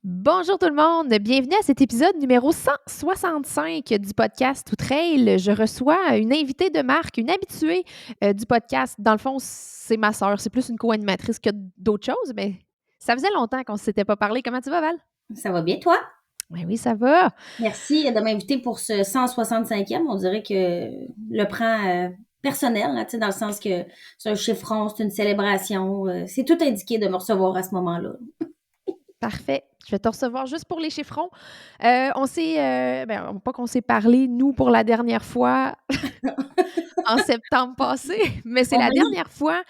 Bonjour tout le monde, bienvenue à cet épisode numéro 165 du podcast Outrail. Je reçois une invitée de marque, une habituée du podcast. Dans le fond, c'est ma sœur, c'est plus une co-animatrice que d'autres choses, mais ça faisait longtemps qu'on ne s'était pas parlé. Comment tu vas, Val? Ça va bien, toi? Ben oui, ça va. Merci de m'inviter pour ce 165e. On dirait que le prend personnel, là, tu sais, dans le sens que c'est un chiffron, c'est une célébration. C'est tout indiqué de me recevoir à ce moment-là. Parfait. Je vais te recevoir juste pour les chiffrons. On s'est, pas qu'on s'est parlé, nous, pour la dernière fois en septembre passé, mais c'est la Oui, dernière fois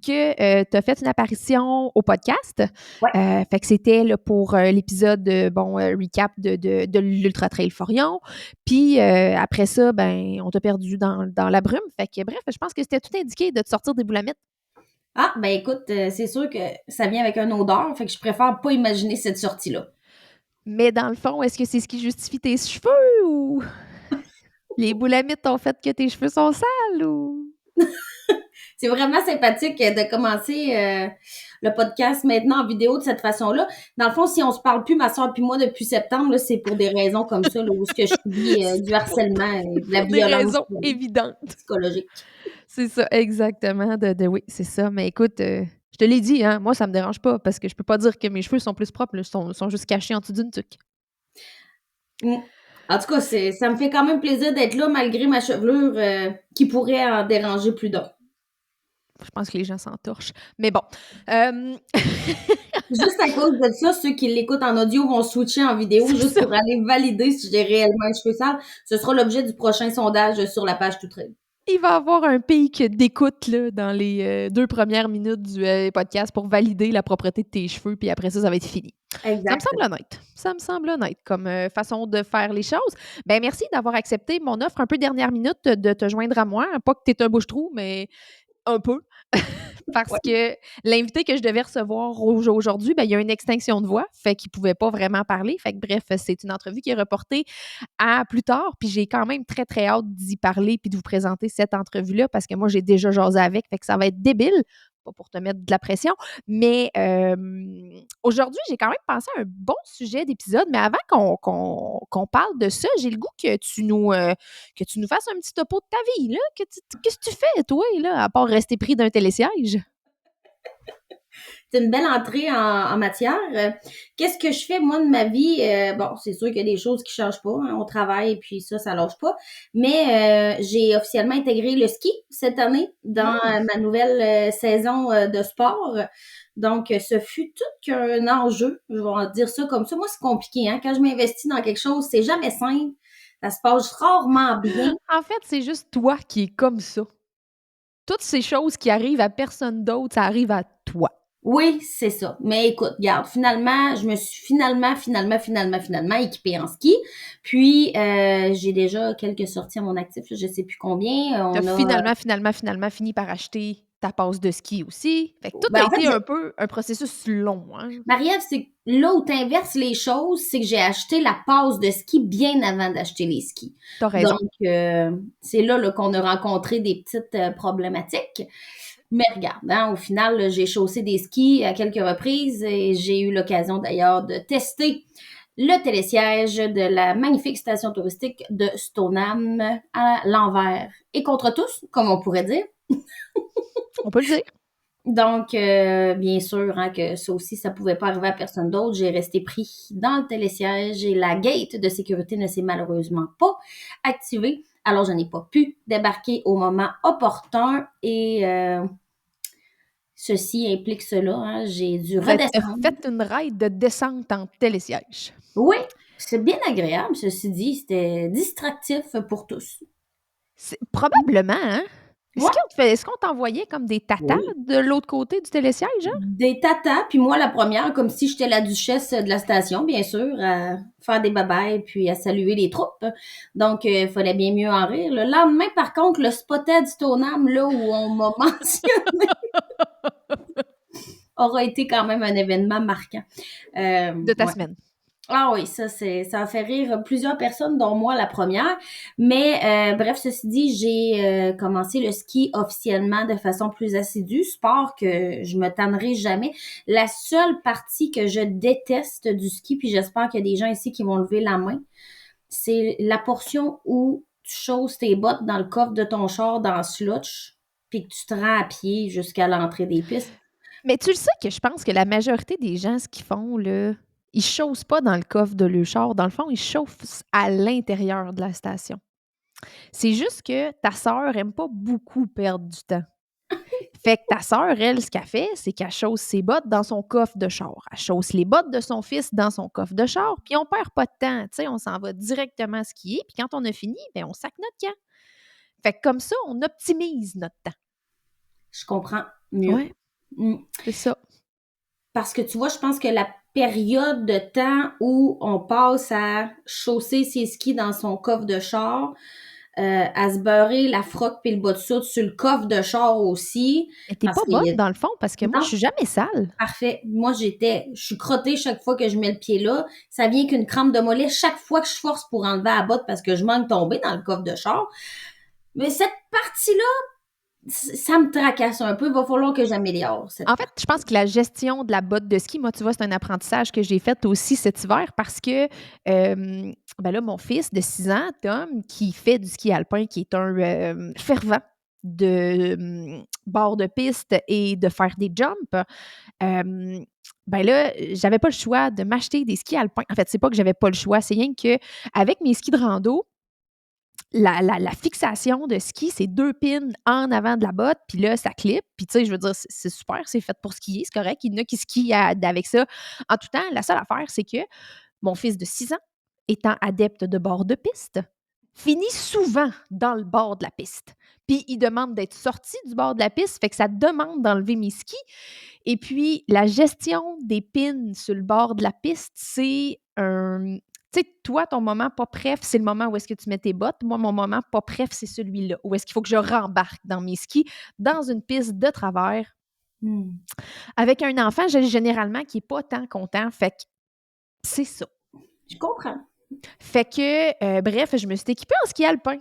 que tu as fait une apparition au podcast. ouais. Fait que c'était là, pour l'épisode recap de l'Ultra Trail Forion. Puis après ça, ben, on t'a perdu dans la brume. Fait que bref, je pense que c'était tout indiqué de te sortir des boulamites. Ah, ben écoute, c'est sûr que ça vient avec une odeur, fait que je préfère pas imaginer cette sortie-là. Mais dans le fond, est-ce que c'est ce qui justifie tes cheveux ou les boulamites ont fait que tes cheveux sont sales ou... C'est vraiment sympathique de commencer le podcast maintenant en vidéo de cette façon-là. Dans le fond, si on se parle plus, ma soeur puis moi, depuis septembre, là, c'est pour des raisons comme ça, là, où ce que je subis du harcèlement et de la Pour des violence raisons évidentes. psychologique. C'est ça, exactement. Oui, c'est ça. Mais écoute, je te l'ai dit, hein, moi, ça me dérange pas parce que je peux pas dire que mes cheveux sont plus propres, là, sont juste cachés en dessous d'une tuque. Mm. En tout cas, ça me fait quand même plaisir d'être là malgré ma chevelure qui pourrait en déranger plus d'un. Je pense que les gens s'entorchent. Mais bon. Euh, Juste à cause de ça, ceux qui l'écoutent en audio vont switcher en vidéo c'est juste ça. pour aller valider si j'ai réellement les cheveux sales. Ce sera l'objet du prochain sondage sur la page Tout Trade. Il va y avoir un pic d'écoute là, dans les 2 premières minutes du podcast pour valider la propreté de tes cheveux, puis après ça va être fini. Ça me Exact. semble honnête. Ça me semble honnête comme façon de faire les choses. Ben merci d'avoir accepté mon offre un peu dernière minute de te joindre à moi. Pas que tu es un bouche-trou, mais un peu. Parce Ouais. que l'invité que je devais recevoir aujourd'hui, ben, il y a une extinction de voix, fait qu'il ne pouvait pas vraiment parler. Fait que bref, c'est une entrevue qui est reportée à plus tard. Puis j'ai quand même très, très hâte d'y parler puis de vous présenter cette entrevue-là parce que moi, j'ai déjà jasé avec, fait que ça va être débile. Pas pour te mettre de la pression, mais aujourd'hui, j'ai quand même pensé à un bon sujet d'épisode. Mais avant qu'on parle de ça, j'ai le goût que tu nous fasses un petit topo de ta vie. Là. Qu'est-ce que tu fais, toi, là, à part rester pris d'un télésiège? C'est une belle entrée en matière. Qu'est-ce que je fais, moi, de ma vie? Bon, c'est sûr qu'il y a des choses qui changent pas, hein. On travaille, puis ça lâche pas. Mais j'ai officiellement intégré le ski cette année dans Hmm. ma nouvelle saison de sport. Donc, ce fut tout qu'un enjeu. Je vais en dire ça comme ça. Moi, c'est compliqué, hein. Quand je m'investis dans quelque chose, c'est jamais simple. Ça se passe rarement bien. En fait, c'est juste toi qui es comme ça. Toutes ces choses qui arrivent à personne d'autre, ça arrive à toi. Oui, c'est ça. Mais écoute, regarde, finalement, je me suis finalement équipée en ski. Puis, j'ai déjà quelques sorties à mon actif, je sais plus combien. Tu as On a, finalement fini par acheter ta passe de ski aussi. Fait que tout a ben en fait, été un peu un processus long, hein? Marie-Ève, c'est là où tu inverses les choses, c'est que j'ai acheté la passe de ski bien avant d'acheter les skis. T'as raison. Donc, c'est là qu'on a rencontré des petites problématiques. Mais regarde, hein, au final, là, j'ai chaussé des skis à quelques reprises et j'ai eu l'occasion d'ailleurs de tester le télésiège de la magnifique station touristique de Stoneham à l'envers et contre tous, comme on pourrait dire. On peut le dire. Donc, bien sûr, hein, que ça aussi, ça pouvait pas arriver à personne d'autre. J'ai resté pris dans le télésiège et la gate de sécurité ne s'est malheureusement pas activée. Alors, je n'ai pas pu débarquer au moment opportun et ceci implique cela. Hein, j'ai dû Ben, t'as redescendre. fait une ride de descente en télésiège. Oui, c'est bien agréable, ceci dit. C'était distractif pour tous. Probablement, hein? Ouais. Est-ce qu'on t'envoyait comme des tatas Oui. de l'autre côté du télésiège, hein? Des tatas, puis moi la première, comme si j'étais la duchesse de la station, bien sûr, à faire des babayes puis à saluer les troupes. Donc, il fallait bien mieux en rire. Le lendemain, par contre, le spotted Stoneham, là où on m'a mentionné, aura été quand même un événement marquant. De ta Ouais. semaine. Ah oui, ça a fait rire plusieurs personnes, dont moi la première. Mais bref, ceci dit, j'ai commencé le ski officiellement de façon plus assidue, sport que je me tannerai jamais. La seule partie que je déteste du ski, puis j'espère qu'il y a des gens ici qui vont lever la main, c'est la portion où tu chausses tes bottes dans le coffre de ton char dans le slotch, puis que tu te rends à pied jusqu'à l'entrée des pistes. Mais tu le sais que je pense que la majorité des gens, ce qu'ils font, là, ils chaussent pas dans le coffre de leur char. Dans le fond, ils chauffent à l'intérieur de la station. C'est juste que ta sœur aime pas beaucoup perdre du temps. Fait que ta sœur, elle, ce qu'elle fait, c'est qu'elle chausse ses bottes dans son coffre de char. Elle chausse les bottes de son fils dans son coffre de char, puis on perd pas de temps. Tu sais, on s'en va directement skier, puis quand on a fini, ben on sac notre camp. Fait que comme ça, on optimise notre temps. Je comprends mieux. Ouais, Mm. c'est ça. Parce que tu vois, je pense que la période de temps où on passe à chausser ses skis dans son coffre de char, à se beurrer la froque puis le bas de soude sur le coffre de char aussi, Mais t'es parce pas qu'il bonne y a... dans le fond, parce que moi, je Non, suis jamais sale. parfait. Moi, je suis crottée chaque fois que je mets le pied là. Ça vient qu'une crampe de mollet chaque fois que je force pour enlever la botte parce que je manque de tomber dans le coffre de char. Mais cette partie-là, ça me tracasse un peu. Il va falloir que j'améliore cette En fait, partie. je pense que la gestion de la botte de ski, moi, tu vois, c'est un apprentissage que j'ai fait aussi cet hiver parce que, ben là, mon fils de 6 ans, Tom, qui fait du ski alpin, qui est un fervent de bord de piste et de faire des jumps, ben là, j'avais pas le choix de m'acheter des skis alpins. En fait, c'est pas que j'avais pas le choix, c'est rien que avec mes skis de rando, la fixation de ski, c'est 2 pins en avant de la botte, puis là, ça clip. Puis tu sais, je veux dire, c'est super, c'est fait pour skier, c'est correct. Il y en a qui skient avec ça en tout temps. La seule affaire, c'est que mon fils de 6 ans, étant adepte de bord de piste, finit souvent dans le bord de la piste. Puis il demande d'être sorti du bord de la piste, fait que ça demande d'enlever mes skis. Et puis, la gestion des pins sur le bord de la piste, c'est un. Tu sais, toi, ton moment pas pref, c'est le moment où est-ce que tu mets tes bottes. Moi, mon moment pas pref, c'est celui-là, où est-ce qu'il faut que je rembarque dans mes skis, dans une piste de travers. Hmm. Avec un enfant, généralement, qui n'est pas tant content. Fait que c'est ça. Je comprends. Fait que, bref, je me suis équipée en ski alpin.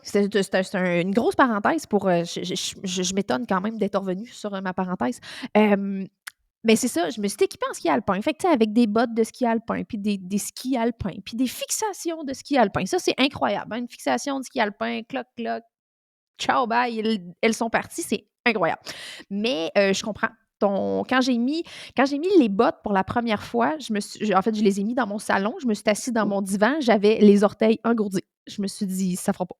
Une grosse parenthèse pour. Je m'étonne quand même d'être revenue sur ma parenthèse. Mais c'est ça, je me suis équipée en ski alpin. Fait que, tu sais, avec des bottes de ski alpin, puis des skis alpins, puis des fixations de ski alpin. Ça, c'est incroyable. Hein? Une fixation de ski alpin, cloc, cloc, ciao, bye, elles sont parties. C'est incroyable. Mais je comprends. Quand j'ai mis les bottes pour la première fois, en fait, je les ai mis dans mon salon. Je me suis assise dans mon divan. J'avais les orteils engourdis. Je me suis dit, ça fera pas.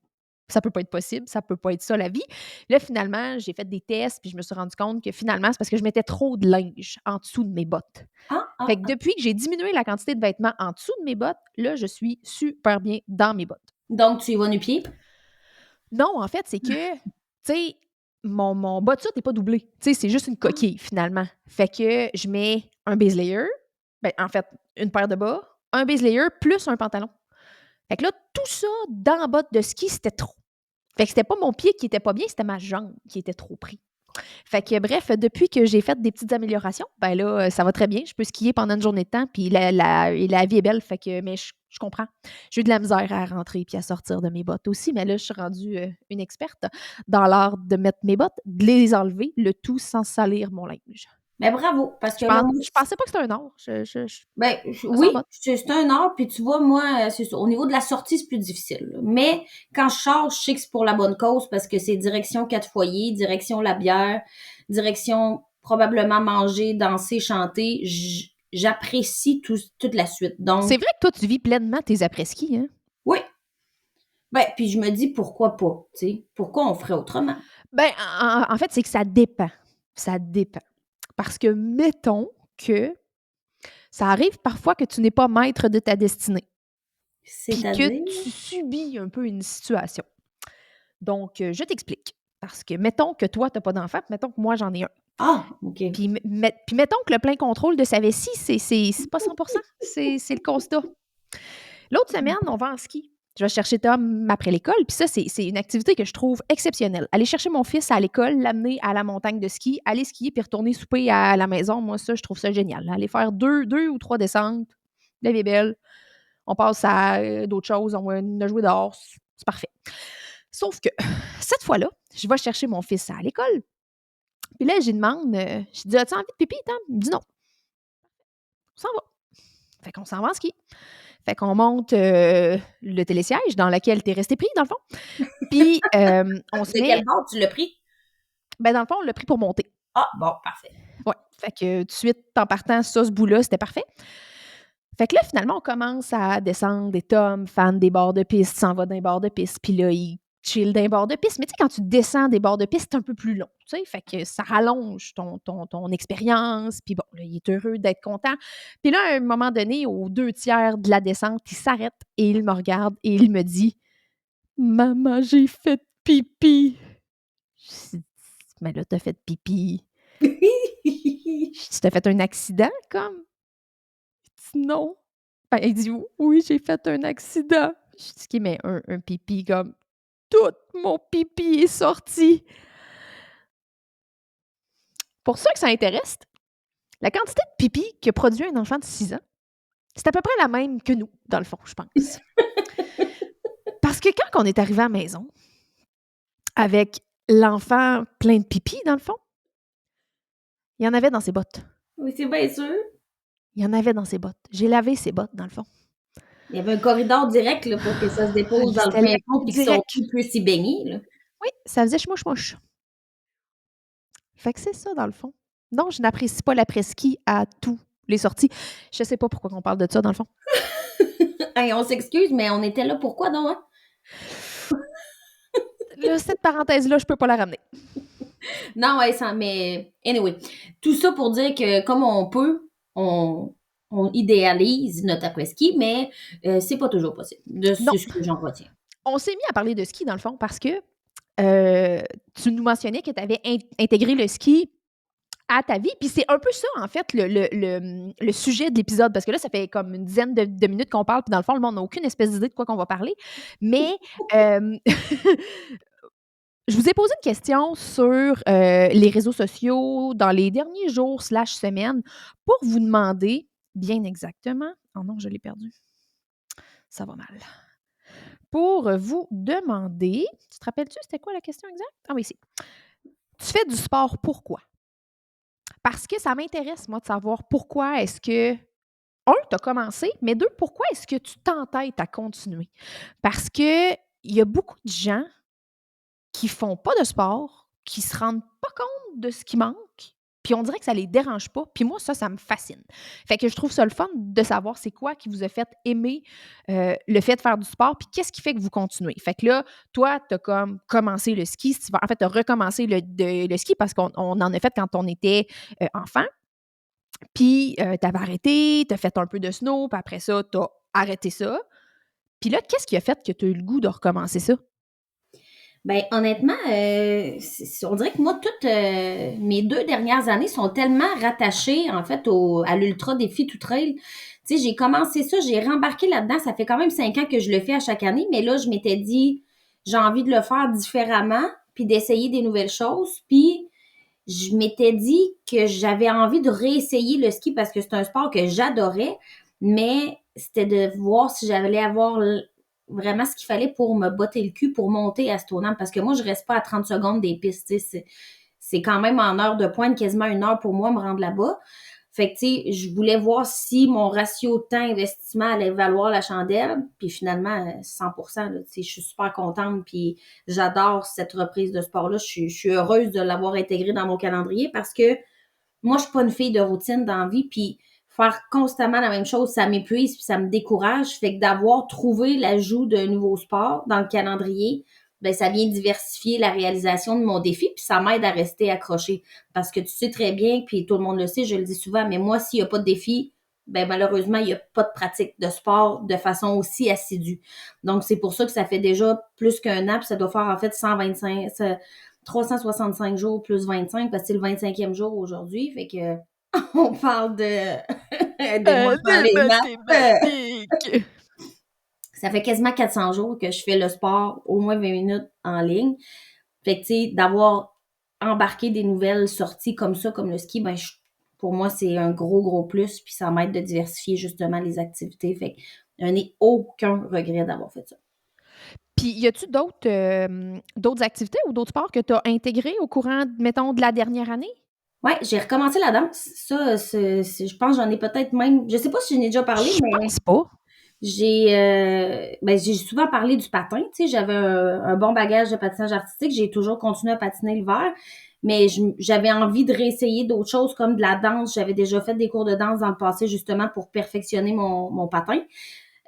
Ça peut pas être possible, ça peut pas être ça la vie. Là, finalement, j'ai fait des tests, puis je me suis rendu compte que finalement, c'est parce que je mettais trop de linge en dessous de mes bottes. Ah, Fait ah, que ah. depuis que j'ai diminué la quantité de vêtements en dessous de mes bottes, là, je suis super bien dans mes bottes. Donc, tu y vas nu-pied? Non, en fait, c'est que, tu sais, mon bas de soute n'est pas doublé. Tu sais, c'est juste une coquille, finalement. Fait que je mets un base layer, ben, en fait, une paire de bas, un base layer plus un pantalon. Fait que là, tout ça dans la botte de ski, c'était trop. Fait que c'était pas mon pied qui était pas bien, c'était ma jambe qui était trop pris. Fait que bref, depuis que j'ai fait des petites améliorations, ben là, ça va très bien. Je peux skier pendant une journée de temps, puis la vie est belle. Fait que, mais je comprends. J'ai eu de la misère à rentrer puis à sortir de mes bottes aussi, mais là, je suis rendue une experte dans l'art de mettre mes bottes, de les enlever, le tout sans salir mon linge. Ben bravo, parce Je, que là, pense, moi, je pensais pas que c'était un art. ben Je me sens oui, bonne. c'est un art, puis tu vois, moi, c'est ça. Au niveau de la sortie, c'est plus difficile, là. Mais quand je sors, je sais que c'est pour la bonne cause parce que c'est direction quatre foyers, direction la bière, direction probablement manger, danser, chanter. J'apprécie toute la suite. C'est Donc, vrai que toi, tu vis pleinement tes après-ski, hein? oui. Ben, puis je me dis pourquoi pas, tu sais. Pourquoi on ferait autrement? Ben, en fait, c'est que ça dépend. Ça dépend. Parce que mettons que ça arrive parfois que tu n'es pas maître de ta destinée, puis que C'est-à-dire? tu subis un peu une situation. Donc, je t'explique. Parce que mettons que toi, tu n'as pas d'enfant, puis mettons que moi, j'en ai un. Ah, OK. Puis mettons que le plein contrôle de sa vessie, c'est pas 100%, c'est le constat. L'autre semaine, on va en ski. Je vais chercher Tom après l'école, puis ça, c'est une activité que je trouve exceptionnelle. Aller chercher mon fils à l'école, l'amener à la montagne de ski, aller skier, puis retourner souper à la maison, moi, ça, je trouve ça génial. Aller faire deux ou trois descentes, la vie est belle, on passe à d'autres choses, on a joué dehors, c'est parfait. Sauf que, cette fois-là, je vais chercher mon fils à l'école. Puis là, j'y demande, je dis, as-tu envie de pipi, Tom? Il me dit non. On s'en va. Fait qu'on s'en va en ski. Fait qu'on monte le télésiège dans lequel t'es resté pris, dans le fond. Puis, on se De met. quel bord tu l'as pris? Ben, dans le fond, on l'a pris pour monter. Ah, bon, parfait. Ouais. Fait que tout de suite, en partant, ça, ce bout-là, c'était parfait. Fait que là, finalement, on commence à descendre des tomes, fan des bords de piste, s'en va d'un bord de piste, puis là, il chill d'un bord de piste. Mais tu sais, quand tu descends des bords de piste, c'est un peu plus long, tu sais, fait que ça rallonge ton expérience, puis bon, là, il est heureux d'être content. Puis là, à un moment donné, aux 2 tiers de la descente, il s'arrête et il me regarde et il me dit « Maman, j'ai fait pipi! » Je dis « Mais là, t'as fait pipi. » Je dis « T'as fait un accident, comme? » Il dit « Non. » Ben, il dit « Oui, j'ai fait un accident. » Je dis « OK, mais un pipi comme tout mon pipi est sorti. » Pour ceux que ça intéresse, la quantité de pipi que produit un enfant de 6 ans, c'est à peu près la même que nous, dans le fond, je pense. Parce que quand on est arrivé à la maison, avec l'enfant plein de pipi, dans le fond, il y en avait dans ses bottes. Oui, c'est bien sûr. Il y en avait dans ses bottes. J'ai lavé ses bottes, dans le fond. Il y avait un corridor direct là, pour que ça se dépose dans le C'était fin fond et que son direct. cul puisse s'y baigner. Là. Oui, ça faisait chmouche-mouche. Fait que c'est ça, dans le fond. Non, je n'apprécie pas l'après-ski à tous les sorties. Je sais pas pourquoi on parle de ça, dans le fond. Hey, on s'excuse, mais on était là pourquoi donc? Hein? Là, cette parenthèse-là, je peux pas la ramener. Non, ouais, ça, mais anyway. Tout ça pour dire que comme on peut, on idéalise notre après-ski, mais c'est pas toujours possible. Non, C'est ce que j'en retiens. on s'est mis à parler de ski, dans le fond, parce que tu nous mentionnais que tu avais intégré le ski à ta vie. Puis c'est un peu ça, en fait, le sujet de l'épisode. Parce que là, ça fait comme une dizaine de minutes qu'on parle. Puis dans le fond, le monde n'a aucune espèce d'idée de quoi qu'on va parler. Mais je vous ai posé une question sur les réseaux sociaux dans les derniers jours / semaines pour vous demander bien exactement. Oh non, je l'ai perdu. Ça va mal. Pour vous demander, tu te rappelles-tu, c'était quoi la question exacte? Ah oui, c'est. Tu fais du sport, pourquoi? Parce que ça m'intéresse, moi, de savoir pourquoi est-ce que, un, tu as commencé, mais deux, pourquoi est-ce que tu t'entêtes à continuer? Parce qu'il y a beaucoup de gens qui font pas de sport, qui se rendent pas compte de ce qui manque, puis on dirait que ça les dérange pas. Puis moi, ça me fascine. Fait que je trouve ça le fun de savoir c'est quoi qui vous a fait aimer le fait de faire du sport, puis qu'est-ce qui fait que vous continuez. Fait que là, toi, tu as comme commencé le ski. En fait, tu as recommencé le ski parce qu'on en a fait quand on était enfant. Puis tu avais arrêté, tu as fait un peu de snow, puis après ça, tu as arrêté ça. Puis là, qu'est-ce qui a fait que tu as eu le goût de recommencer ça? Ben honnêtement, on dirait que moi, toutes mes 2 dernières années sont tellement rattachées, en fait, à l'Ultra Défi Tout Trail. Tu sais, j'ai commencé ça, j'ai rembarqué là-dedans. Ça fait quand même 5 ans que je le fais à chaque année, mais là, je m'étais dit, j'ai envie de le faire différemment, puis d'essayer des nouvelles choses. Puis, je m'étais dit que j'avais envie de réessayer le ski parce que c'est un sport que j'adorais, mais c'était de voir si j'allais avoir vraiment ce qu'il fallait pour me botter le cul pour monter à Stoneham. Parce que moi, je reste pas à 30 secondes des pistes. C'est quand même en heure de pointe, quasiment 1 heure pour moi me rendre là-bas. Fait que, tu sais, je voulais voir si mon ratio temps-investissement allait valoir la chandelle. Puis finalement, 100%, là, tu sais, je suis super contente. Puis j'adore cette reprise de sport-là. Je suis heureuse de l'avoir intégrée dans mon calendrier parce que moi, je suis pas une fille de routine dans la vie. Puis faire constamment la même chose, ça m'épuise puis ça me décourage. Fait que d'avoir trouvé l'ajout d'un nouveau sport dans le calendrier, ben ça vient diversifier la réalisation de mon défi puis ça m'aide à rester accrochée. Parce que tu sais très bien, puis tout le monde le sait, je le dis souvent, mais moi, s'il n'y a pas de défi, ben malheureusement, il n'y a pas de pratique de sport de façon aussi assidue. Donc, c'est pour ça que ça fait déjà plus qu'un an, puis ça doit faire en fait 125, 365 jours plus 25, parce que c'est le 25e jour aujourd'hui. Fait que on parle de aidez-moi dans les maths. Ça fait quasiment 400 jours que je fais le sport au moins 20 minutes en ligne. Fait que, tu sais, d'avoir embarqué des nouvelles sorties comme ça, comme le ski, ben, Pour moi, c'est un gros, gros plus, puis ça m'aide de diversifier justement les activités. Fait que je n'ai aucun regret d'avoir fait ça. Puis, y a-tu d'autres activités ou d'autres sports que tu as intégrés au courant, mettons, de la dernière année? Ouais, j'ai recommencé la danse. Ça, je pense que j'en ai peut-être même, je sais pas si j'en ai déjà parlé, Je mais pense pas. j'ai souvent parlé du patin. Tu sais, j'avais un bon bagage de patinage artistique. J'ai toujours continué à patiner l'hiver, mais j'avais envie de réessayer d'autres choses comme de la danse. J'avais déjà fait des cours de danse dans le passé justement pour perfectionner mon patin.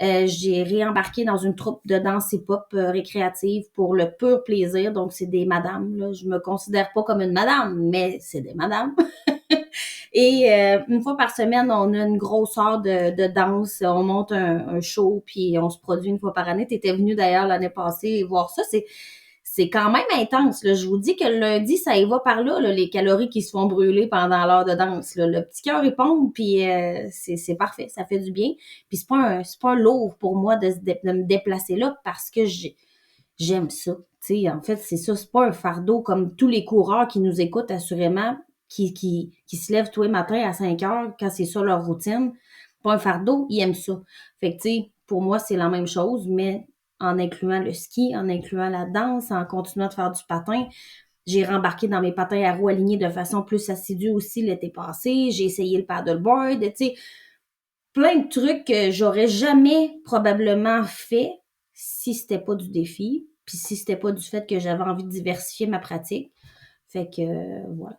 J'ai réembarqué dans une troupe de danse hip-hop récréative pour le pur plaisir. Donc, c'est des madames, là. Je me considère pas comme une madame, mais c'est des madames. Et une fois par semaine, on a une grosse heure de danse. On monte un show, puis on se produit une fois par année. Tu étais venu d'ailleurs l'année passée voir ça. C'est quand même intense. Là. Je vous dis que le lundi, ça y va par là, les calories qui se font brûler pendant l'heure de danse. Là. Le petit cœur, il pompe, puis c'est parfait. Ça fait du bien. Puis c'est pas un lourd pour moi de me déplacer là parce que j'aime ça. Tu sais, en fait, c'est ça. C'est pas un fardeau comme tous les coureurs qui nous écoutent, assurément, qui se lèvent tous les matins à 5 heures quand c'est ça leur routine. Pas un fardeau, ils aiment ça. Fait que, tu sais, pour moi, c'est la même chose, mais en incluant le ski, en incluant la danse, en continuant de faire du patin. J'ai rembarqué dans mes patins à roues alignés de façon plus assidue aussi l'été passé. J'ai essayé le paddleboard, tu sais, plein de trucs que j'aurais jamais probablement fait si c'était pas du défi, puis si c'était pas du fait que j'avais envie de diversifier ma pratique. Fait que, voilà.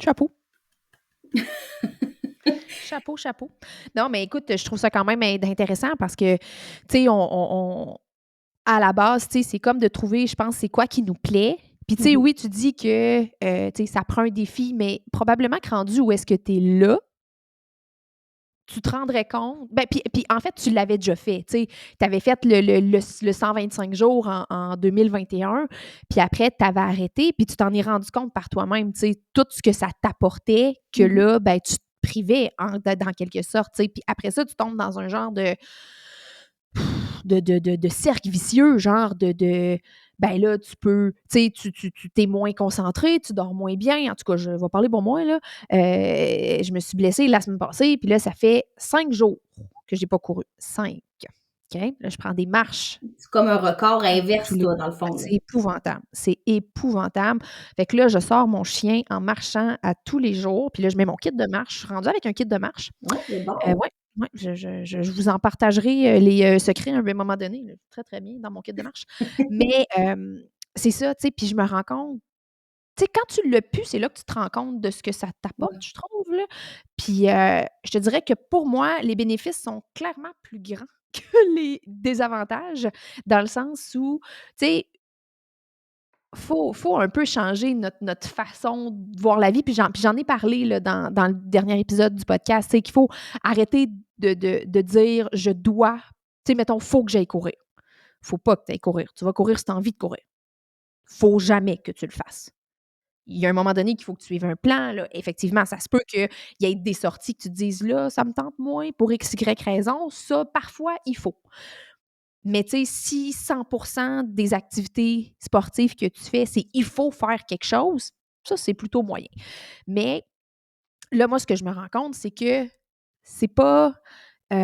Chapeau. Chapeau, chapeau. Non, mais écoute, je trouve ça quand même intéressant parce que, tu sais, à la base, tu sais, c'est comme de trouver, je pense, c'est quoi qui nous plaît. Puis, tu sais, Mhm. oui, tu dis que, tu sais, ça prend un défi, mais probablement que rendu où est-ce que tu es là, tu te rendrais compte. Ben, puis en fait, tu l'avais déjà fait. Tu sais, tu avais fait le 125 jours en 2021, puis après, tu avais arrêté, puis tu t'en es rendu compte par toi-même, tu sais, tout ce que ça t'apportait, que Mhm. là, ben, tu te privais dans quelque sorte. Tu sais. Puis après ça, tu tombes dans un genre de cercle vicieux, genre ben là, tu peux, tu sais, tu t'es moins concentré, tu dors moins bien. En tout cas, je vais parler pour moi, là. Je me suis blessée la semaine passée, puis là, ça fait 5 jours que j'ai pas couru. 5. OK? Là, je prends des marches C'est comme un record tous inverse, les toi, jours. dans le fond, là. C'est épouvantable. C'est épouvantable. Fait que là, je sors mon chien en marchant à tous les jours, puis là, je mets mon kit de marche. Je suis rendue avec un kit de marche. Ouais, c'est bon. Ouais, ouais, je vous en partagerai, les, secrets à un moment donné, là. Très, très bien dans mon kit de marche. Mais, c'est ça, tu sais, puis je me rends compte, tu sais, quand tu l'as plus, c'est là que tu te rends compte de ce que ça t'apporte, Ouais. je trouve, là. Puis, je te dirais que pour moi, les bénéfices sont clairement plus grands que les désavantages, dans le sens où, tu sais, faut un peu changer notre façon de voir la vie, puis j'en ai parlé là dans le dernier épisode du podcast, c'est qu'il faut arrêter de dire: «Je dois», tu sais, mettons: «Faut que j'aille courir». Faut pas que tu ailles courir. Tu vas courir si tu as envie de courir. Faut jamais que tu le fasses. Il y a un moment donné qu'il faut que tu suives un plan, là. Effectivement, ça se peut qu'il y ait des sorties que tu te dises: «Là, ça me tente moins pour X, Y raison». Ça, parfois, il faut. Mais tu sais, si 100 des activités sportives que tu fais, c'est il faut faire quelque chose, ça, c'est plutôt moyen. Mais là, moi, ce que je me rends compte, c'est que c'est pas, tu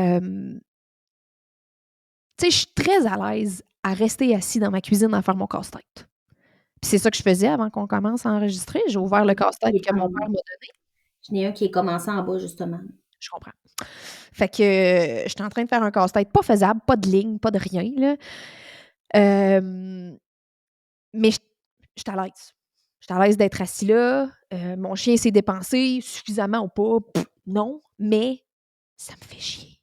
sais, je suis très à l'aise à rester assis dans ma cuisine à faire mon casse-tête. Puis c'est ça que je faisais avant qu'on commence à enregistrer. J'ai ouvert le casse-tête Il est que mon en- père m'a donné. J'en ai un qui est commencé en bas, justement. Je comprends. Fait que, j'étais en train de faire un casse-tête pas faisable, pas de ligne, pas de rien, là. Hem Mais j'étais à l'aise. J'étais à l'aise d'être assis là, mon chien s'est dépensé suffisamment ou pas, non, mais ça me fait chier.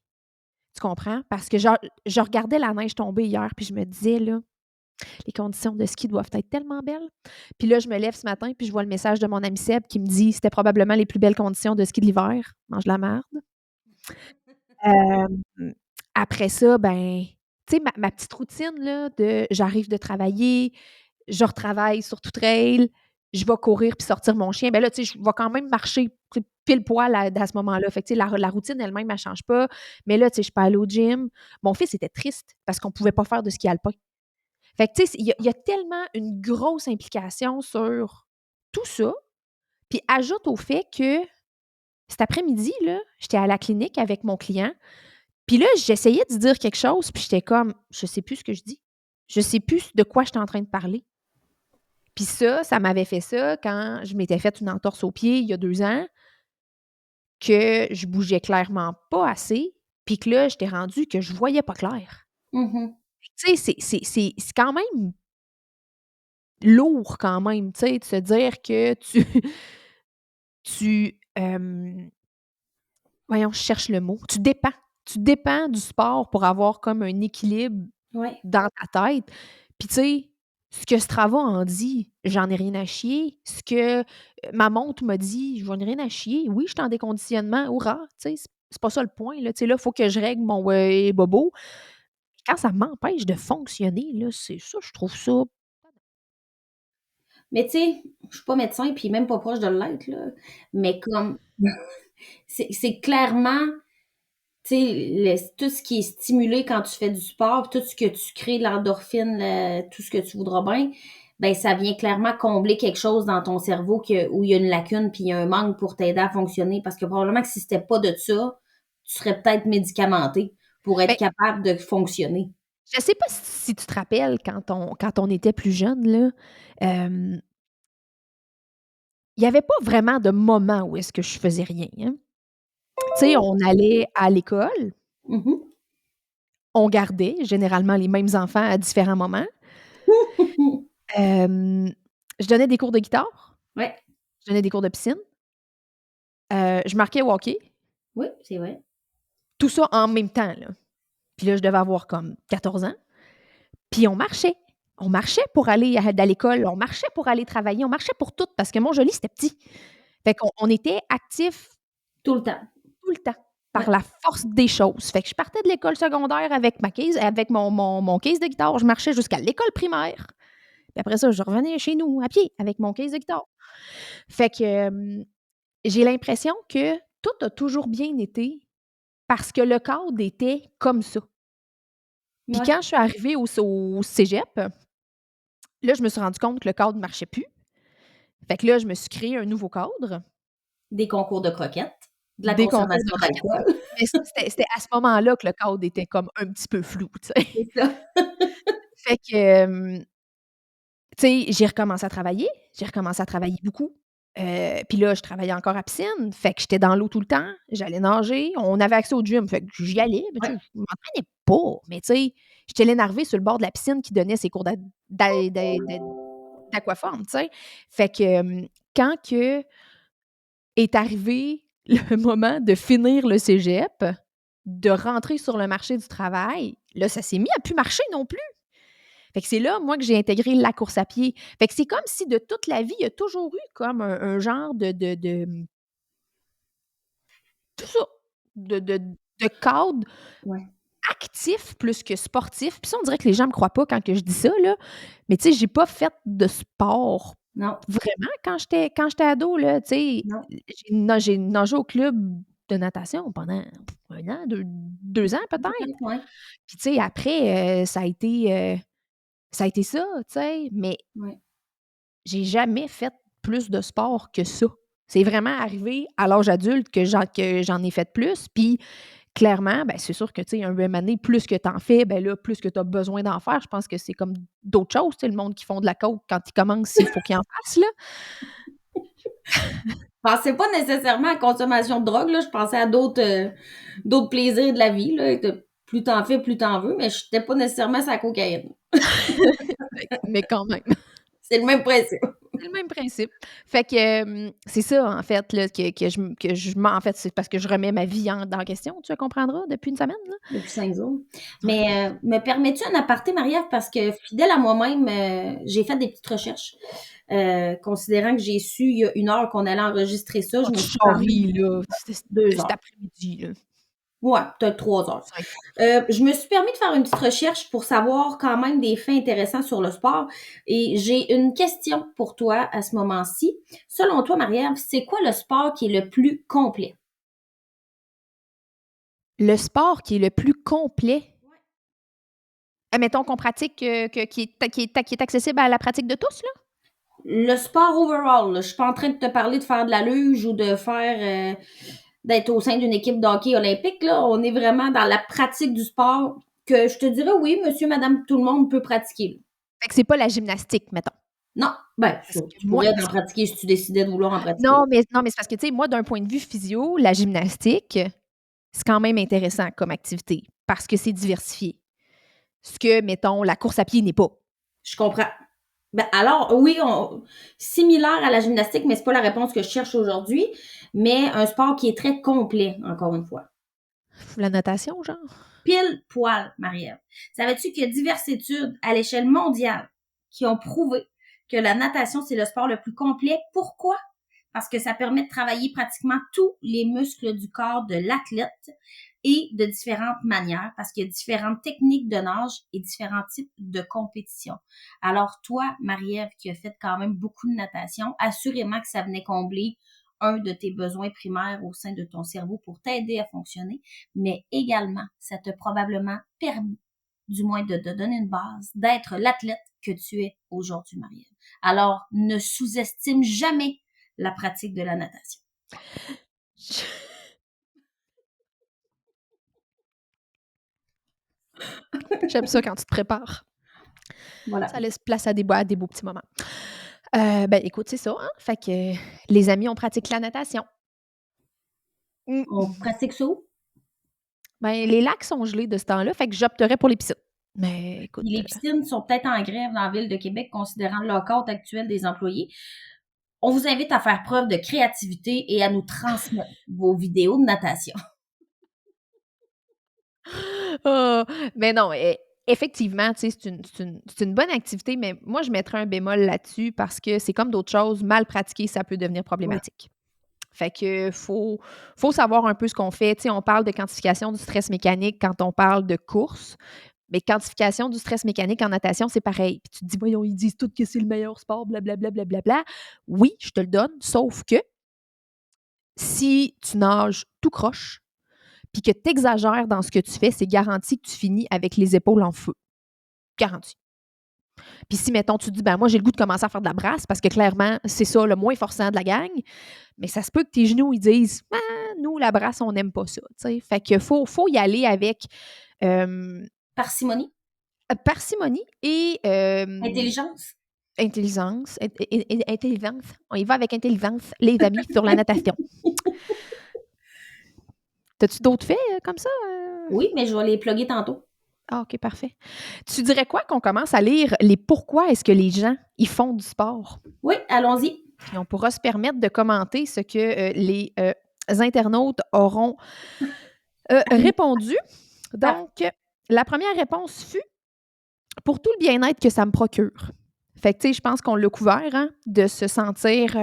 Tu comprends? Parce que genre, je regardais la neige tomber hier, puis je me disais là: «Les conditions de ski doivent être tellement belles». Puis là, je me lève ce matin, puis je vois le message de mon ami Seb qui me dit: «C'était probablement les plus belles conditions de ski de l'hiver. Mange la merde». Hem, Après ça, ben, tu sais, ma petite routine là de j'arrive de travailler, je retravaille sur tout trail, je vais courir puis sortir mon chien. Ben là, tu sais, je vais quand même marcher pile poil à ce moment-là. Fait que, tu sais, la routine elle-même, elle change pas. Mais là, tu sais, je peux aller au gym. Mon fils était triste parce qu'on pouvait pas faire de ski alpin. Fait que, tu sais, il y a tellement une grosse implication sur tout ça. Puis ajoute au fait que cet après-midi, là, j'étais à la clinique avec mon client, puis là, j'essayais de dire quelque chose, puis j'étais comme: «Je sais plus ce que je dis. Je sais plus de quoi j'étais en train de parler». Puis ça m'avait fait ça quand je m'étais fait une entorse au pied il y a 2 ans, que je bougeais clairement pas assez, puis que là, j'étais rendue que je voyais pas clair. Mhm. Tu sais, c'est quand même lourd quand même, tu sais, de se dire que tu, voyons, je cherche le mot, tu dépends. Tu dépends du sport pour avoir comme un équilibre Ouais. dans ta tête. Puis tu sais, ce que Strava en dit, j'en ai rien à chier. Ce que, ma montre m'a dit, j'en ai rien à chier. Oui, je suis en déconditionnement, hurrah, tu sais, c'est pas ça le point, là. Tu sais, là, il faut que je règle mon, bobo. Quand ça m'empêche de fonctionner, là, c'est ça, je trouve ça. Mais tu sais, je suis pas médecin puis même pas proche de l'être, là. Mais comme c'est clairement, tu sais, tout ce qui est stimulé quand tu fais du sport, tout ce que tu crées, l'endorphine, tout ce que tu voudras bien, ben ça vient clairement combler quelque chose dans ton cerveau où il y a une lacune puis il y a un manque pour t'aider à fonctionner. Parce que probablement que si c'était pas de ça, tu serais peut-être médicamenté pour être Ben, capable de fonctionner. je sais pas si tu te rappelles quand on était plus jeune, là, hem, il y avait pas vraiment de moment où est-ce que je faisais rien, hein. Tu sais, on allait à l'école, Mhm. on gardait généralement les mêmes enfants à différents moments. Hem, je donnais des cours de guitare, Ouais, je donnais des cours de piscine, je marquais au hockey, oui, c'est vrai. tout ça en même temps, là. Puis là, je devais avoir comme 14 ans, puis on marchait. On marchait pour aller à l'école, on marchait pour aller travailler, on marchait pour tout parce que Montjoly, c'était petit. Fait qu'on était actifs Tout le temps. tout le temps, Ouais, par la force des choses. Fait que je partais de l'école secondaire avec mon case de guitare, je marchais jusqu'à l'école primaire. Puis après ça, je revenais chez nous à pied avec mon case de guitare. Fait que, j'ai l'impression que tout a toujours bien été parce que le cadre était comme ça. Puis ouais. quand je suis arrivée au cégep, là, je me suis rendue compte que le cadre ne marchait plus. Fait que là, je me suis créé un nouveau cadre, Des concours de croquettes, de la des concours de consommation croquettes. d'alcool. Mais ça, c'était à ce moment-là que le cadre était comme un petit peu flou, tu sais? C'est ça. Fait que, tu sais, j'ai recommencé à travailler beaucoup. Puis là, je travaillais encore à piscine, fait que j'étais dans l'eau tout le temps, j'allais nager, on avait accès au gym, fait que j'y allais, mais tu Ouais, sais, je m'entraînais pas, mais tu sais, j'étais l'énervée sur le bord de la piscine qui donnait ses cours d'aquaforme, tu sais? Fait que, quand que est arrivé le moment de finir le cégep, de rentrer sur le marché du travail, là, ça s'est mis à plus marcher non plus. Fait que c'est là, moi, que j'ai intégré la course à pied. Fait que c'est comme si de toute la vie, il y a toujours eu comme un genre tout ça, de cadre ouais. actif plus que sportif. Puis ça, on dirait que les gens me croient pas quand que je dis ça, là. Mais tu sais, j'ai pas fait de sport Non, vraiment quand j'étais ado, là, tu sais. non. J'ai nagé au club de natation pendant 1 an, 2 ans peut-être. Peut-être, ouais. Puis tu sais, après, ça a été ça, tu sais. Mais Ouais, j'ai jamais fait plus de sport que ça. C'est vraiment arrivé à l'âge adulte que j'en ai fait plus, puis clairement, ben, c'est sûr que, tu sais, un moment donné, plus que tu en fais, ben, là, plus que tu as besoin d'en faire. Je pense que c'est comme d'autres choses, tu sais, le monde qui font de la coke quand ils commencent, il faut qu'ils en fassent, là. je pensais pas nécessairement à la consommation de drogue, là, je pensais à d'autres plaisirs de la vie, là, que plus t'en fais, plus t'en veux, mais j'étais pas nécessairement sur la cocaïne. Mais quand même. C'est le même principe. C'est le même principe. Fait que, c'est ça, en fait, là, en fait, c'est parce que je remets ma vie dans la question, tu comprendras, depuis une semaine, là. Depuis 5 jours. Ouais. Mais me permets-tu un aparté, Marie-Ève? Parce que fidèle à moi-même, j'ai fait des petites recherches. Considérant que j'ai su il y a 1 heure qu'on allait enregistrer ça, Oh, je me tu suis permis charries, là, c'était 2 cet heures. après-midi, là, Ouais, peut-être 3 heures. 5 heures. Je me suis permis de faire une petite recherche pour savoir quand même des faits intéressants sur le sport. Et j'ai une question pour toi à ce moment-ci. Selon toi, Marie-Ève, c'est quoi le sport qui est le plus complet? Le sport qui est le plus complet, admettons qu'on pratique, qui est accessible à la pratique de tous, là? Le sport overall, là, je suis pas en train de te parler de faire de la luge ou de faire d'être au sein d'une équipe de hockey olympique. Là. On est vraiment dans la pratique du sport que je te dirais oui, monsieur, madame, tout le monde peut pratiquer. Fait que c'est pas la gymnastique, mettons. Non, ben, Parce que tu moi, pourrais en pratiquer si tu décidais de vouloir en pratiquer. non, mais c'est parce que, tu sais, moi, d'un point de vue physio, la gymnastique, c'est quand même intéressant comme activité parce que c'est diversifié. Ce que, mettons, la course à pied n'est pas. Je comprends. Ben, alors, oui, similaire à la gymnastique, mais c'est pas la réponse que je cherche aujourd'hui, mais un sport qui est très complet, encore une fois. La natation, genre? Pile poil, Marie-Ève. Savais-tu qu'il y a diverses études à l'échelle mondiale qui ont prouvé que la natation, c'est le sport le plus complet? Pourquoi? Parce que ça permet de travailler pratiquement tous les muscles du corps de l'athlète et de différentes manières, parce qu'il y a différentes techniques de nage et différents types de compétitions. Alors toi, Marie-Ève, qui a fait quand même beaucoup de natation, assurément que ça venait combler un de tes besoins primaires au sein de ton cerveau pour t'aider à fonctionner, mais également, ça t'a probablement permis, du moins de te donner une base, d'être l'athlète que tu es aujourd'hui, Marie-Ève. Alors, ne sous-estime jamais la pratique de la natation. J'aime ça quand tu te prépares. Voilà. Ça laisse place à des beaux petits moments. Ben, écoute, c'est ça, hein? Fait que les amis, on pratique la natation. On pratique ça où? Ben, les lacs sont gelés de ce temps-là, fait que j'opterais pour les piscines. Mais écoute, Les piscines sont peut-être en grève dans la ville de Québec, considérant le lockout actuel des employés. On vous invite à faire preuve de créativité et à nous transmettre vos vidéos de natation. ah, mais non, effectivement, tu sais, c'est une bonne activité, mais moi, je mettrais un bémol là-dessus parce que c'est comme d'autres choses, mal pratiquées, ça peut devenir Oui. problématique. Fait que faut savoir un peu ce qu'on fait. Tu sais, on parle de quantification du stress mécanique quand on parle de course, mais quantification du stress mécanique en natation, c'est pareil. Puis tu te dis, voyons, ils disent tous que c'est le meilleur sport, blablabla, blablabla. Oui, je te le donne, sauf que si tu nages tout croche, puis que tu exagères dans ce que tu fais, c'est garanti que tu finis avec les épaules en feu. Garanti. Puis si, mettons, tu te dis, ben moi, j'ai le goût de commencer à faire de la brasse parce que clairement, c'est ça le moins forçant de la gang, mais ça se peut que tes genoux, ils disent, ah, nous, la brasse, on n'aime pas ça. T'sais. Fait qu'il faut y aller avec Parcimonie, parcimonie et intelligence. intelligence. Intelligence. On y va avec intelligence, les amis, sur la natation. T'as-tu d'autres faits comme ça? Oui, mais je vais les plugger tantôt. Ah, OK, parfait. Tu dirais quoi qu'on commence à lire les pourquoi est-ce que les gens ils font du sport? Oui, allons-y. Puis on pourra se permettre de commenter ce que les internautes auront répondu. Ah, Donc, la première réponse fut pour tout le bien-être que ça me procure. Fait que, tu sais, je pense qu'on l'a couvert, hein, de se sentir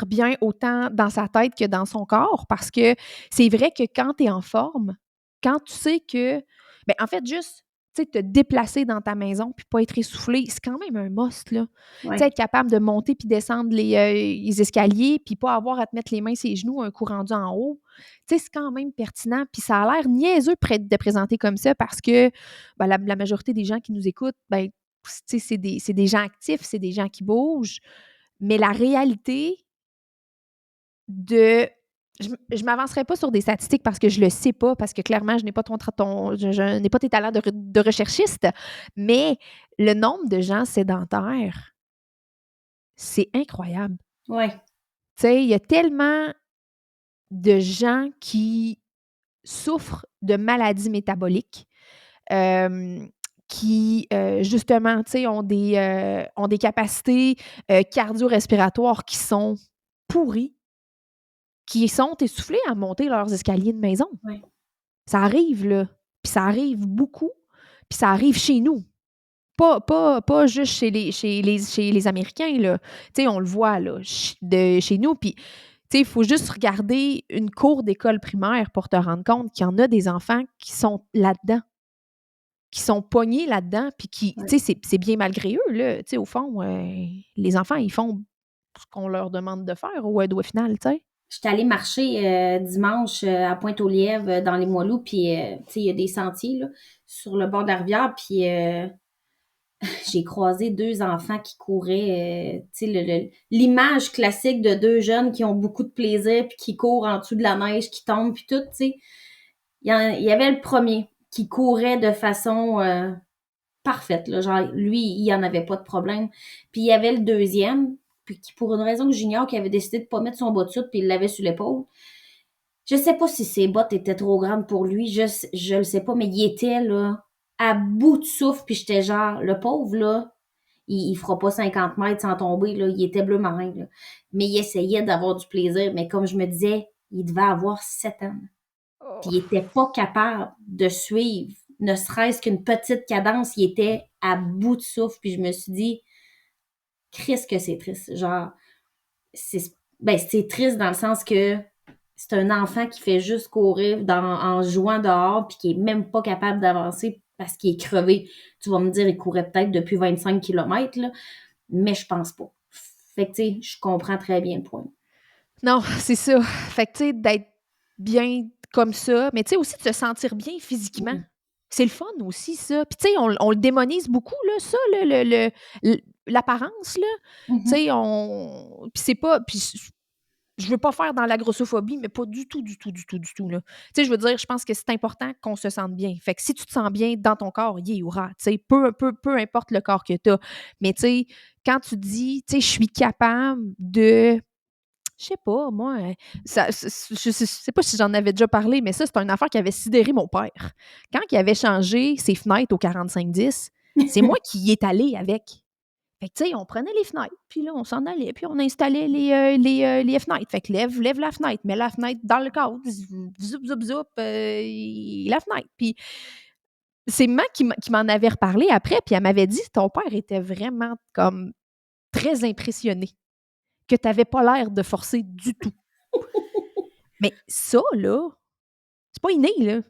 bien autant dans sa tête que dans son corps parce que c'est vrai que quand tu es en forme, quand tu sais que, ben, en fait, juste, tu sais, te déplacer dans ta maison puis pas être essoufflé, c'est quand même un must, là. Tu sais, ouais. être capable de monter puis descendre les escaliers puis pas avoir à te mettre les mains sur les genoux un coup rendu en haut, tu sais, c'est quand même pertinent. Puis ça a l'air niaiseux de présenter comme ça parce que ben, la majorité des gens qui nous écoutent, ben, tu sais, c'est des gens actifs, c'est des gens qui bougent. Mais la réalité de je m'avancerai pas sur des statistiques parce que je le sais pas, parce que clairement, je n'ai pas je n'ai pas tes talents de recherchiste, mais le nombre de gens sédentaires, c'est incroyable. Ouais. Tu sais, il y a tellement de gens qui souffrent de maladies métaboliques, qui, justement, tu sais, ont des capacités, cardio-respiratoires qui sont pourries. Qui sont essoufflés à monter leurs escaliers de maison. Ouais. Ça arrive, là. Puis ça arrive beaucoup. Puis ça arrive chez nous. Pas juste chez les Américains, là. Tu sais, on le voit, là, chez nous. Puis, tu sais, il faut juste regarder une cour d'école primaire pour te rendre compte qu'il y en a des enfants qui sont là-dedans, qui sont pognés là-dedans, puis qui, Ouais. tu sais, c'est bien malgré eux, là. Tu sais, au fond, les enfants, ils font ce qu'on leur demande de faire au doigt final, tu sais. J'étais allée marcher dimanche à Pointe-aux-Lièvres dans les Moiloux, puis tu sais, il y a des sentiers là, sur le bord de la rivière, puis j'ai croisé 2 enfants qui couraient, tu sais, l'image classique de 2 jeunes qui ont beaucoup de plaisir puis qui courent en dessous de la neige, qui tombent puis tout, tu sais. Il y avait le premier qui courait de façon parfaite, là, genre lui, il y en avait pas de problème. Puis il y avait le deuxième, puis qui pour une raison que j'ignore, qui avait décidé de pas mettre son bas de soute puis il l'avait sur l'épaule. Je sais pas si ses bottes étaient trop grandes pour lui, je le sais pas, mais il était là à bout de souffle, puis j'étais genre le pauvre là, il fera pas 50 mètres sans tomber là, il était bleu marin là. Mais il essayait d'avoir du plaisir, mais comme je me disais, il devait avoir 7 ans. Puis il Oh. était pas capable de suivre, ne serait-ce qu'une petite cadence, il était à bout de souffle, puis je me suis dit, Christ que c'est triste, genre c'est ben c'est triste dans le sens que c'est un enfant qui fait juste courir en jouant dehors puis qui est même pas capable d'avancer parce qu'il est crevé. Tu vas me dire, il courait peut-être depuis 25 kilomètres, là, mais je pense pas. Fait que, tu sais, je comprends très bien le point. Non, c'est ça. Fait que, tu sais, d'être bien comme ça, mais tu sais, aussi de se sentir bien physiquement. Oui. C'est le fun aussi, ça. Puis, tu sais, on le démonise beaucoup, là, ça, là, l'apparence, là. Tu Mhm. sais, puis c'est pas. Puis je veux pas faire dans la grossophobie, mais pas du tout, du tout, du tout, du tout, là. Tu sais, je veux dire, je pense que c'est important qu'on se sente bien. Fait que si tu te sens bien dans ton corps, aura, tu sais, peu importe le corps que tu as. Mais tu sais, quand tu dis, tu sais, je suis capable de je sais pas, moi, je sais pas si j'en avais déjà parlé, mais ça, c'est une affaire qui avait sidéré mon père. Quand il avait changé ses fenêtres au 45-10, c'est moi qui y est allée avec. Fait que, tu sais, on prenait les fenêtres, puis là, on s'en allait, puis on installait les fenêtres. Fait que lève la fenêtre, mets la fenêtre dans le cadre, zoup, zoup, zoup, la fenêtre. Puis c'est maman qui m'en avait reparlé après, puis elle m'avait dit, ton père était vraiment comme très impressionné, que tu n'avais pas l'air de forcer du tout. Mais ça, là, c'est pas inné, là.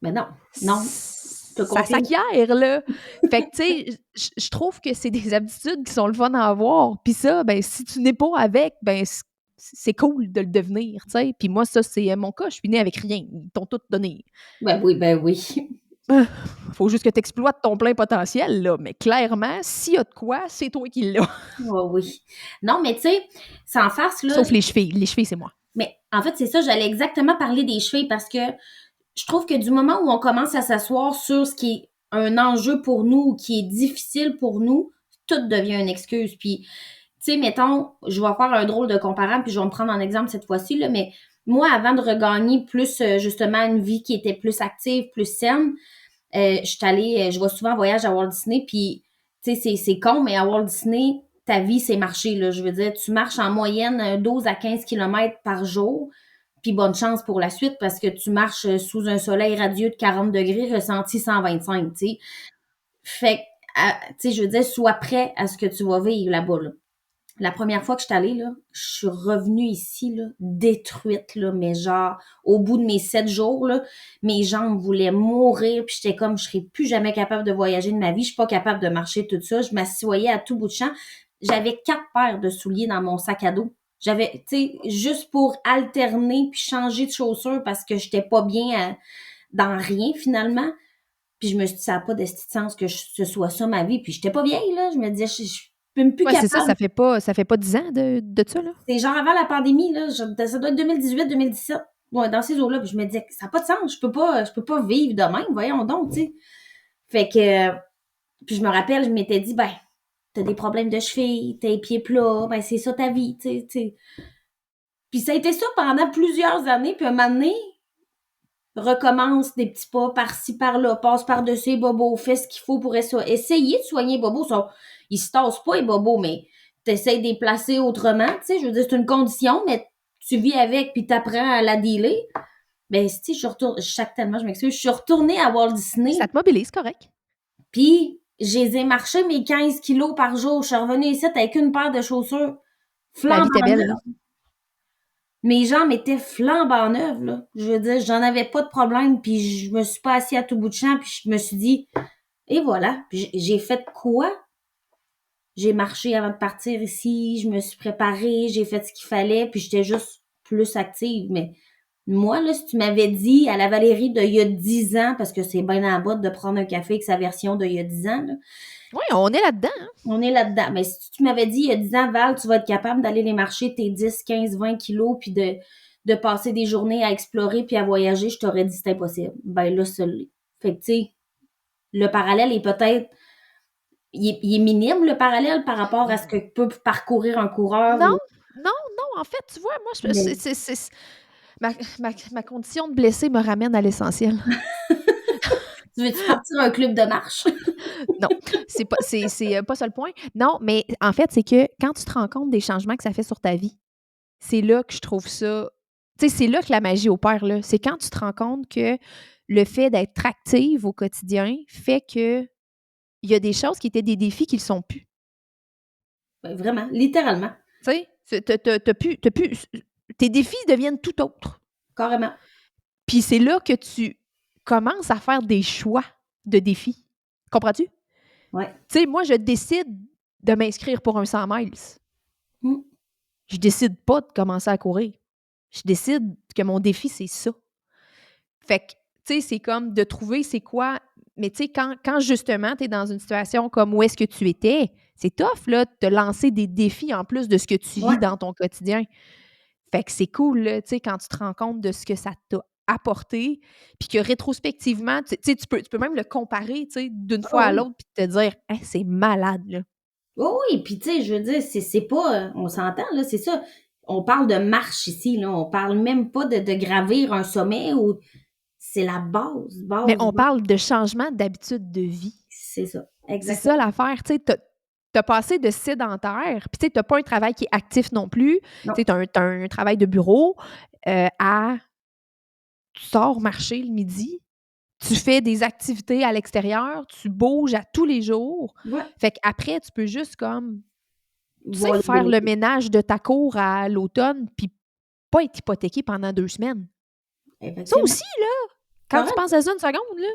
Mais non, non, je te Ça confirme. s'acquiert, là. Fait que, tu sais, je trouve que c'est des habitudes qui sont le fun à avoir. Puis ça, ben, si tu n'es pas avec, ben, c'est cool de le devenir, tu sais. Puis moi, ça, c'est mon cas. Je suis née avec rien. Ils t'ont tout donné. Ben oui, ben oui. Faut juste que tu exploites ton plein potentiel, là. Mais clairement, s'il y a de quoi, c'est toi qui l'as. Oh, oui. Non, mais tu sais, sans farce, là, Sauf les chevilles. Les chevilles, c'est moi. mais en fait, c'est ça, j'allais exactement parler des chevilles parce que je trouve que du moment où on commence à s'asseoir sur ce qui est un enjeu pour nous ou qui est difficile pour nous, tout devient une excuse. Puis, tu sais, mettons, je vais faire un drôle de comparable, puis je vais me prendre en exemple cette fois-ci, là, mais moi, avant de regagner plus, justement, une vie qui était plus active, plus saine, je vais souvent en voyage à Walt Disney, puis, tu sais, c'est con, mais à Walt Disney, ta vie, c'est marcher, là. Je veux dire, tu marches en moyenne 12 à 15 kilomètres par jour, puis bonne chance pour la suite parce que tu marches sous un soleil radieux de 40 degrés ressenti 125, tu sais. Fait que, tu sais, je veux dire, sois prêt à ce que tu vas vivre là-bas, là. La première fois que je suis allée, là, je suis revenue ici, là, détruite, là, mais genre, au bout de mes 7 jours, là, mes jambes voulaient mourir, puis j'étais comme, je serais plus jamais capable de voyager de ma vie, je suis pas capable de marcher tout ça, je m'assoyais à tout bout de champ. J'avais 4 paires de souliers dans mon sac à dos. J'avais, tu sais, juste pour alterner puis changer de chaussures parce que j'étais pas bien dans rien, finalement. Puis je me suis dit, ça n'a pas de sens que ce soit ça ma vie. Puis j'étais pas vieille, là. Je me disais, je suis même plus Ouais, c'est ça, capable. ça fait pas 10 ans de ça, là. C'est genre avant la pandémie, là. Ça doit être 2018-2017. Ouais, dans ces eaux-là. Puis je me disais, ça n'a pas de sens. Je peux pas vivre de même. Voyons donc, tu sais. Fait que, puis je me rappelle, je m'étais dit, ben, t'as des problèmes de cheville, t'as les pieds plats, ben, c'est ça ta vie, tu sais. Puis ça a été ça pendant plusieurs années. Puis un moment donné, recommence des petits pas par-ci, par-là, passe par-dessus les bobos, fais ce qu'il faut pour essayer de soigner les bobos. Ils se tassent pas, les bobos, mais t'essayes de les placer autrement, tu sais. Je veux dire, c'est une condition, mais tu vis avec puis t'apprends à la dealer. Ben, si, chaque tellement, je m'excuse, je suis retournée à Walt Disney, Ça te mobilise, correct. puis j'ai marché mes 15 kilos par jour. Je suis revenue ici avec une paire de chaussures La vie flambant était belle, là. neuves. Mes jambes étaient flambant neuves, là. Je veux dire, j'en avais pas de problème, puis je me suis pas assise à tout bout de champ, puis je me suis dit, et voilà. Puis j'ai fait quoi? J'ai marché avant de partir ici, je me suis préparée, j'ai fait ce qu'il fallait, puis j'étais juste plus active, mais Moi, là, si tu m'avais dit à la Valérie d'il y a 10 ans, parce que c'est bien en bas de prendre un café avec sa version d'il y a 10 ans, là, Oui, on est là-dedans, hein? on est là-dedans. Mais si tu m'avais dit il y a 10 ans, Val, tu vas être capable d'aller les marcher tes 10, 15, 20 kilos, puis de passer des journées à explorer puis à voyager, je t'aurais dit c'est impossible. Ben là, ça l'est. Fait que, tu sais, le parallèle est peut-être, il est minime, le parallèle, par rapport à ce que peut parcourir un coureur. Non, non, non, en fait, tu vois, moi, Mais ma condition de blessé me ramène à l'essentiel. tu veux-tu partir un club de marche? Non, c'est pas ça le point. Non, mais en fait, c'est que quand tu te rends compte des changements que ça fait sur ta vie, c'est là que je trouve ça tu sais, c'est là que la magie opère, là. C'est quand tu te rends compte que le fait d'être active au quotidien fait qu'il y a des choses qui étaient des défis qui ne le sont plus. Ben, vraiment, littéralement, Tu sais? Tu plus tes défis deviennent tout autres. carrément. Puis c'est là que tu commences à faire des choix de défis. Comprends-tu? Ouais. Tu sais, moi, je décide de m'inscrire pour un 100 miles. Mm. Je décide pas de commencer à courir. Je décide que mon défi, c'est ça. Fait que, tu sais, c'est comme de trouver c'est quoi. Mais tu sais, quand justement, tu es dans une situation comme où est-ce que tu étais, c'est tough, là, de te lancer des défis en plus de ce que tu Ouais. vis dans ton quotidien. Fait que c'est cool, là, tu sais, quand tu te rends compte de ce que ça t'a apporté, puis que rétrospectivement, tu sais, tu peux même le comparer, tu sais, d'une Ah fois à oui. l'autre, puis te dire, hey, c'est malade, là. Oh oui, puis tu sais, je veux dire, c'est pas, on s'entend, là, c'est ça. On parle de marche ici, là. On parle même pas de gravir un sommet ou c'est la base, Mais base, on base. parle de changement d'habitude de vie. C'est ça. C'est ça Exactement. l'affaire, tu sais, t'as passé de sédentaire, puis tu sais, t'as pas un travail qui est actif non plus, tu Non. sais, t'as un travail de bureau, à tu sors marcher le midi, tu fais des activités à l'extérieur, tu bouges à tous les jours. Ouais. Fait qu'après, tu peux juste comme, tu sais, faire Voler. le ménage de ta cour à l'automne, puis pas être hypothéqué pendant 2 semaines. Ça Effectivement. aussi, là, quand T'as tu raison. penses à ça une seconde, là,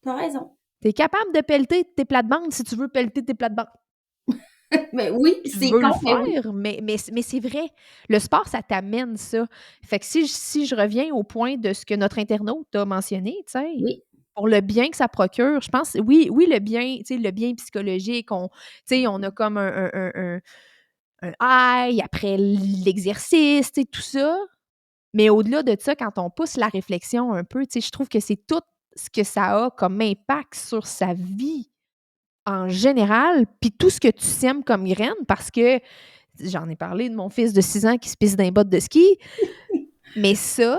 T'as raison. tu es capable de pelleter tes plates-bandes si tu veux pelleter tes plates-bandes. Mais oui, Tu c'est veux con, le mais oui. faire, mais c'est vrai. Le sport, ça t'amène ça. Fait que si je reviens au point de ce que notre internaute a mentionné, tu sais, Oui. pour le bien que ça procure, je pense oui, le bien, tu sais, le bien psychologique, tu sais, on a comme un high après l'exercice, tu sais, tout ça. Mais au-delà de ça, quand on pousse la réflexion un peu, tu sais, je trouve que c'est tout ce que ça a comme impact sur sa vie en général, puis tout ce que tu sèmes comme graines, parce que j'en ai parlé de mon fils de 6 ans qui se pisse dans les bottes de ski, mais ça,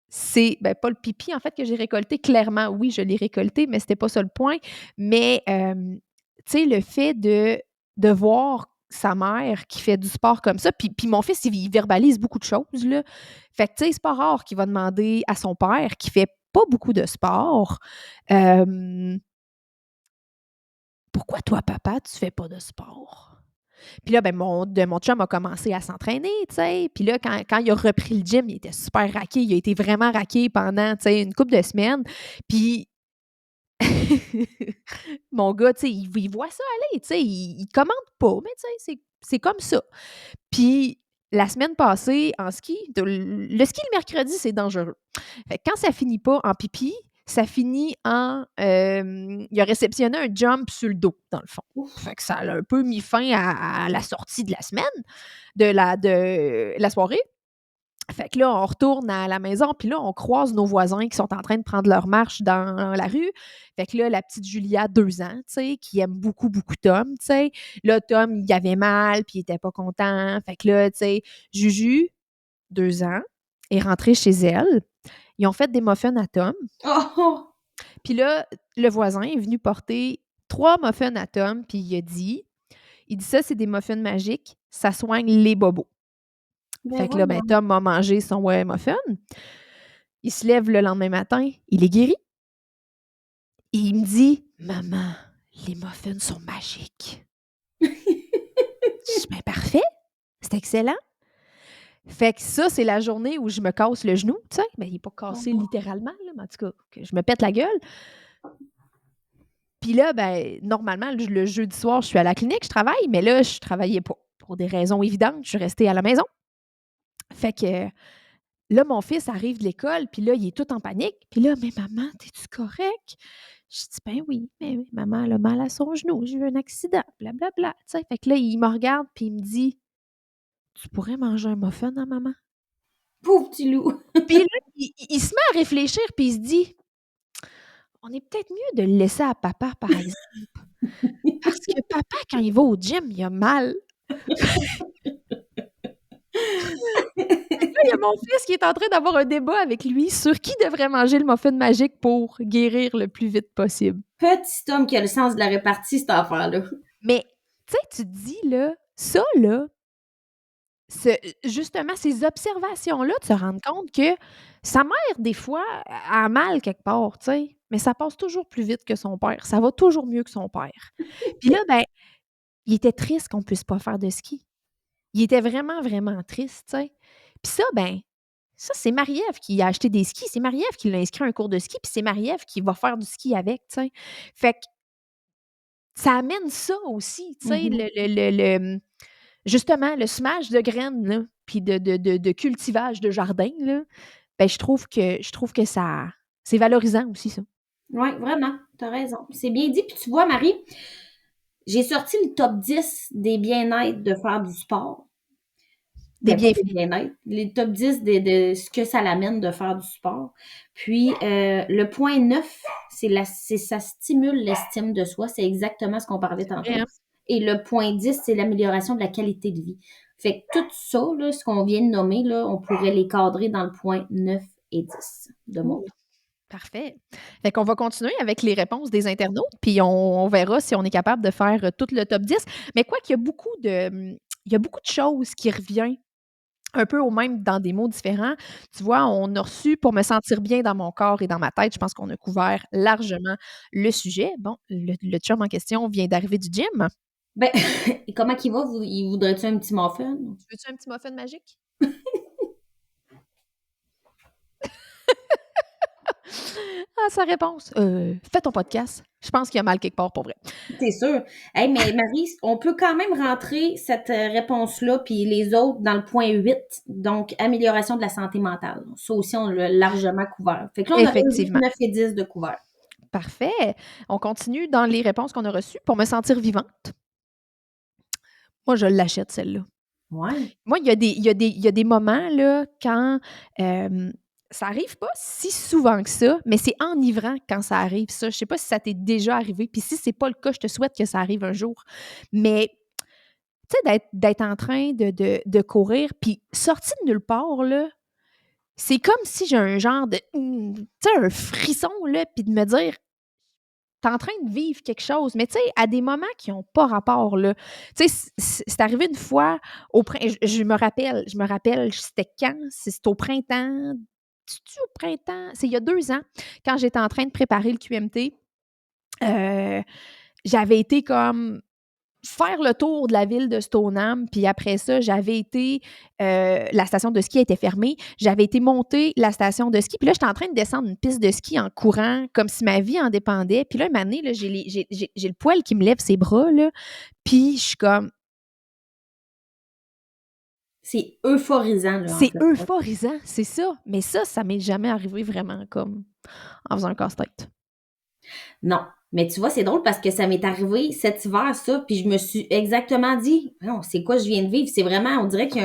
c'est ben, pas le pipi, en fait, que j'ai récolté. Clairement, oui, je l'ai récolté, mais c'était pas ça le point. Mais, tu sais, le fait de voir sa mère qui fait du sport comme ça, puis mon fils, il verbalise beaucoup de choses, là. Fait que, tu sais, c'est pas rare qu'il va demander à son père, qui fait pas beaucoup de sport, «Pourquoi toi, papa, tu fais pas de sport?» Puis là, ben, mon chum a commencé à s'entraîner, tu sais. Puis là, quand il a repris le gym, il était super raqué. Il a été vraiment raqué pendant, tu sais, une couple de semaines. Puis mon gars, tu sais, il voit ça aller, tu sais, il commente pas, mais tu sais, c'est comme ça. Puis la semaine passée, en ski, le ski le mercredi, c'est dangereux. Fait que quand ça finit pas en pipi, ça finit en, il a réceptionné un jump sur le dos, dans le fond. Ouf. Fait que ça a un peu mis fin à la sortie de la semaine, de la soirée. Fait que là, on retourne à la maison, puis là, on croise nos voisins qui sont en train de prendre leur marche dans la rue. Fait que là, la petite Julia, 2 ans, tu sais, qui aime beaucoup, beaucoup Tom, tu sais. Là, Tom, il avait mal, puis il était pas content. Fait que là, tu sais, Juju, 2 ans, est rentrée chez elle. Ils ont fait des muffins à Tom. Oh, oh. Puis là, le voisin est venu porter 3 muffins à Tom, puis il dit ça, c'est des muffins magiques, ça soigne les bobos. Ben Fait que là, ben, voyons. Tom a mangé son muffin. Il se lève le lendemain matin, il est guéri. Et il me dit: «Maman, les muffins sont magiques». Je dis: «Ben, parfait, c'est excellent». Fait que ça, c'est la journée où je me casse le genou, tu sais. Ben, il est pas cassé Oh. littéralement, là, mais en tout cas, que je me pète la gueule. Puis là, ben, normalement, le jeudi soir, je suis à la clinique, je travaille, mais là, je travaillais pas. Pour des raisons évidentes, je suis restée à la maison. Fait que là, mon fils arrive de l'école, puis là, il est tout en panique. Puis là, mais maman, t'es-tu correct? Je dis, ben oui, mais oui, maman, elle a mal à son genou, j'ai eu un accident, blablabla. Tu sais, fait que là, il me regarde, puis il me dit, tu pourrais manger un muffin à maman? Pauvre petit loup. Puis là, il se met à réfléchir, puis il se dit, on est peut-être mieux de le laisser à papa, par exemple. Parce que papa, quand il va au gym, il a mal. Là, il y a mon fils qui est en train d'avoir un débat avec lui sur qui devrait manger le muffin magique pour guérir le plus vite possible. Petit homme qui a le sens de la répartie, cette affaire-là. Mais, tu sais, tu te dis, là, ça, là, justement, ces observations-là, de se rendre compte que sa mère, des fois, a mal quelque part, tu sais, mais ça passe toujours plus vite que son père. Ça va toujours mieux que son père. Puis là, ben, il était triste qu'on puisse pas faire de ski. Il était vraiment, vraiment triste, tu sais. Puis ça, ben, ça, c'est Marie-Ève qui a acheté des skis. C'est Marie-Ève qui l'a inscrit à un cours de ski, puis c'est Marie-Ève qui va faire du ski avec, tu sais. Fait que ça amène ça aussi, tu sais, Mhm. justement, le semage de graines, là, puis de cultivage de jardin, là, ben, je trouve que ça c'est valorisant aussi, ça. Oui, vraiment, t'as raison. C'est bien dit. Puis tu vois, Marie, j'ai sorti le top 10 des bien-être de faire du sport. Des Ben, pas des bienfaits. bien-être, les top 10 de ce que ça l'amène de faire du sport. Puis, le point 9, ça stimule l'estime de soi. C'est exactement ce qu'on parlait C'est vrai, tantôt. hein? Et le point 10, c'est l'amélioration de la qualité de vie. Fait que tout ça, là, ce qu'on vient de nommer, là, on pourrait les cadrer dans le point 9 et 10 de mon Ouh, parfait. Fait qu'on va continuer avec les réponses des internautes, puis on verra si on est capable de faire, tout le top 10. Mais quoi qu'il y a beaucoup il y a beaucoup de choses qui reviennent un peu au même dans des mots différents. Tu vois, on a reçu «Pour me sentir bien dans mon corps et dans ma tête». Je pense qu'on a couvert largement le sujet. Bon, le chum en question vient d'arriver du gym. Ben, et comment qu'il va? Il voudrait-tu un petit muffin? «Tu veux-tu un petit muffin magique?» Ah, sa réponse: fais ton podcast. Je pense qu'il y a mal quelque part pour vrai». C'est sûr. Hey, mais Marie, on peut quand même rentrer cette réponse-là, puis les autres dans le point 8, donc amélioration de la santé mentale. Ça aussi, on l'a largement couvert. Fait que là, on aurait 8, Effectivement. 9 et 10 de couvert. Parfait. On continue dans les réponses qu'on a reçues. «Pour me sentir vivante». Moi, je l'achète celle-là. Ouais. Moi, il y a des moments là, quand, ça arrive pas si souvent que ça, mais c'est enivrant quand ça arrive ça. Je sais pas si ça t'est déjà arrivé, puis si c'est pas le cas, je te souhaite que ça arrive un jour. Mais, tu sais, d'être en train de courir, puis sorti de nulle part là, c'est comme si j'ai un genre de, tu sais, un frisson là, puis de me dire: «Tu es en train de vivre quelque chose», mais tu sais, à des moments qui ont pas rapport là. Tu sais, c'est arrivé une fois au prin je me rappelle, c'était quand? C'était au printemps. C'est-tu au printemps? C'est il y a 2 ans, quand j'étais en train de préparer le QMT, heu, j'avais été comme faire le tour de la ville de Stoneham, puis après ça, j'avais été, la station de ski était fermée. J'avais été monter la station de ski, puis là, j'étais en train de descendre une piste de ski en courant, comme si ma vie en dépendait. Puis là, une année, là, j'ai le poil qui me lève ses bras, là, puis je suis comme C'est euphorisant, là, en c'est fait. euphorisant, c'est ça. Mais ça m'est jamais arrivé vraiment comme en faisant un casse-tête. Non. Mais tu vois, c'est drôle parce que ça m'est arrivé cet hiver, ça, puis je me suis exactement dit, non, c'est quoi je viens de vivre? C'est vraiment, on dirait qu'il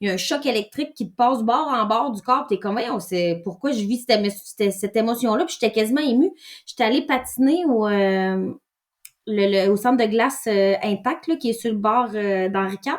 y a un choc électrique qui te passe bord en bord du corps. T'es comme, voyons, c'est pourquoi je vis cette émotion-là. Puis j'étais quasiment émue. J'étais allée patiner au centre de glace Intact, là, qui est sur le bord d'Henri IV.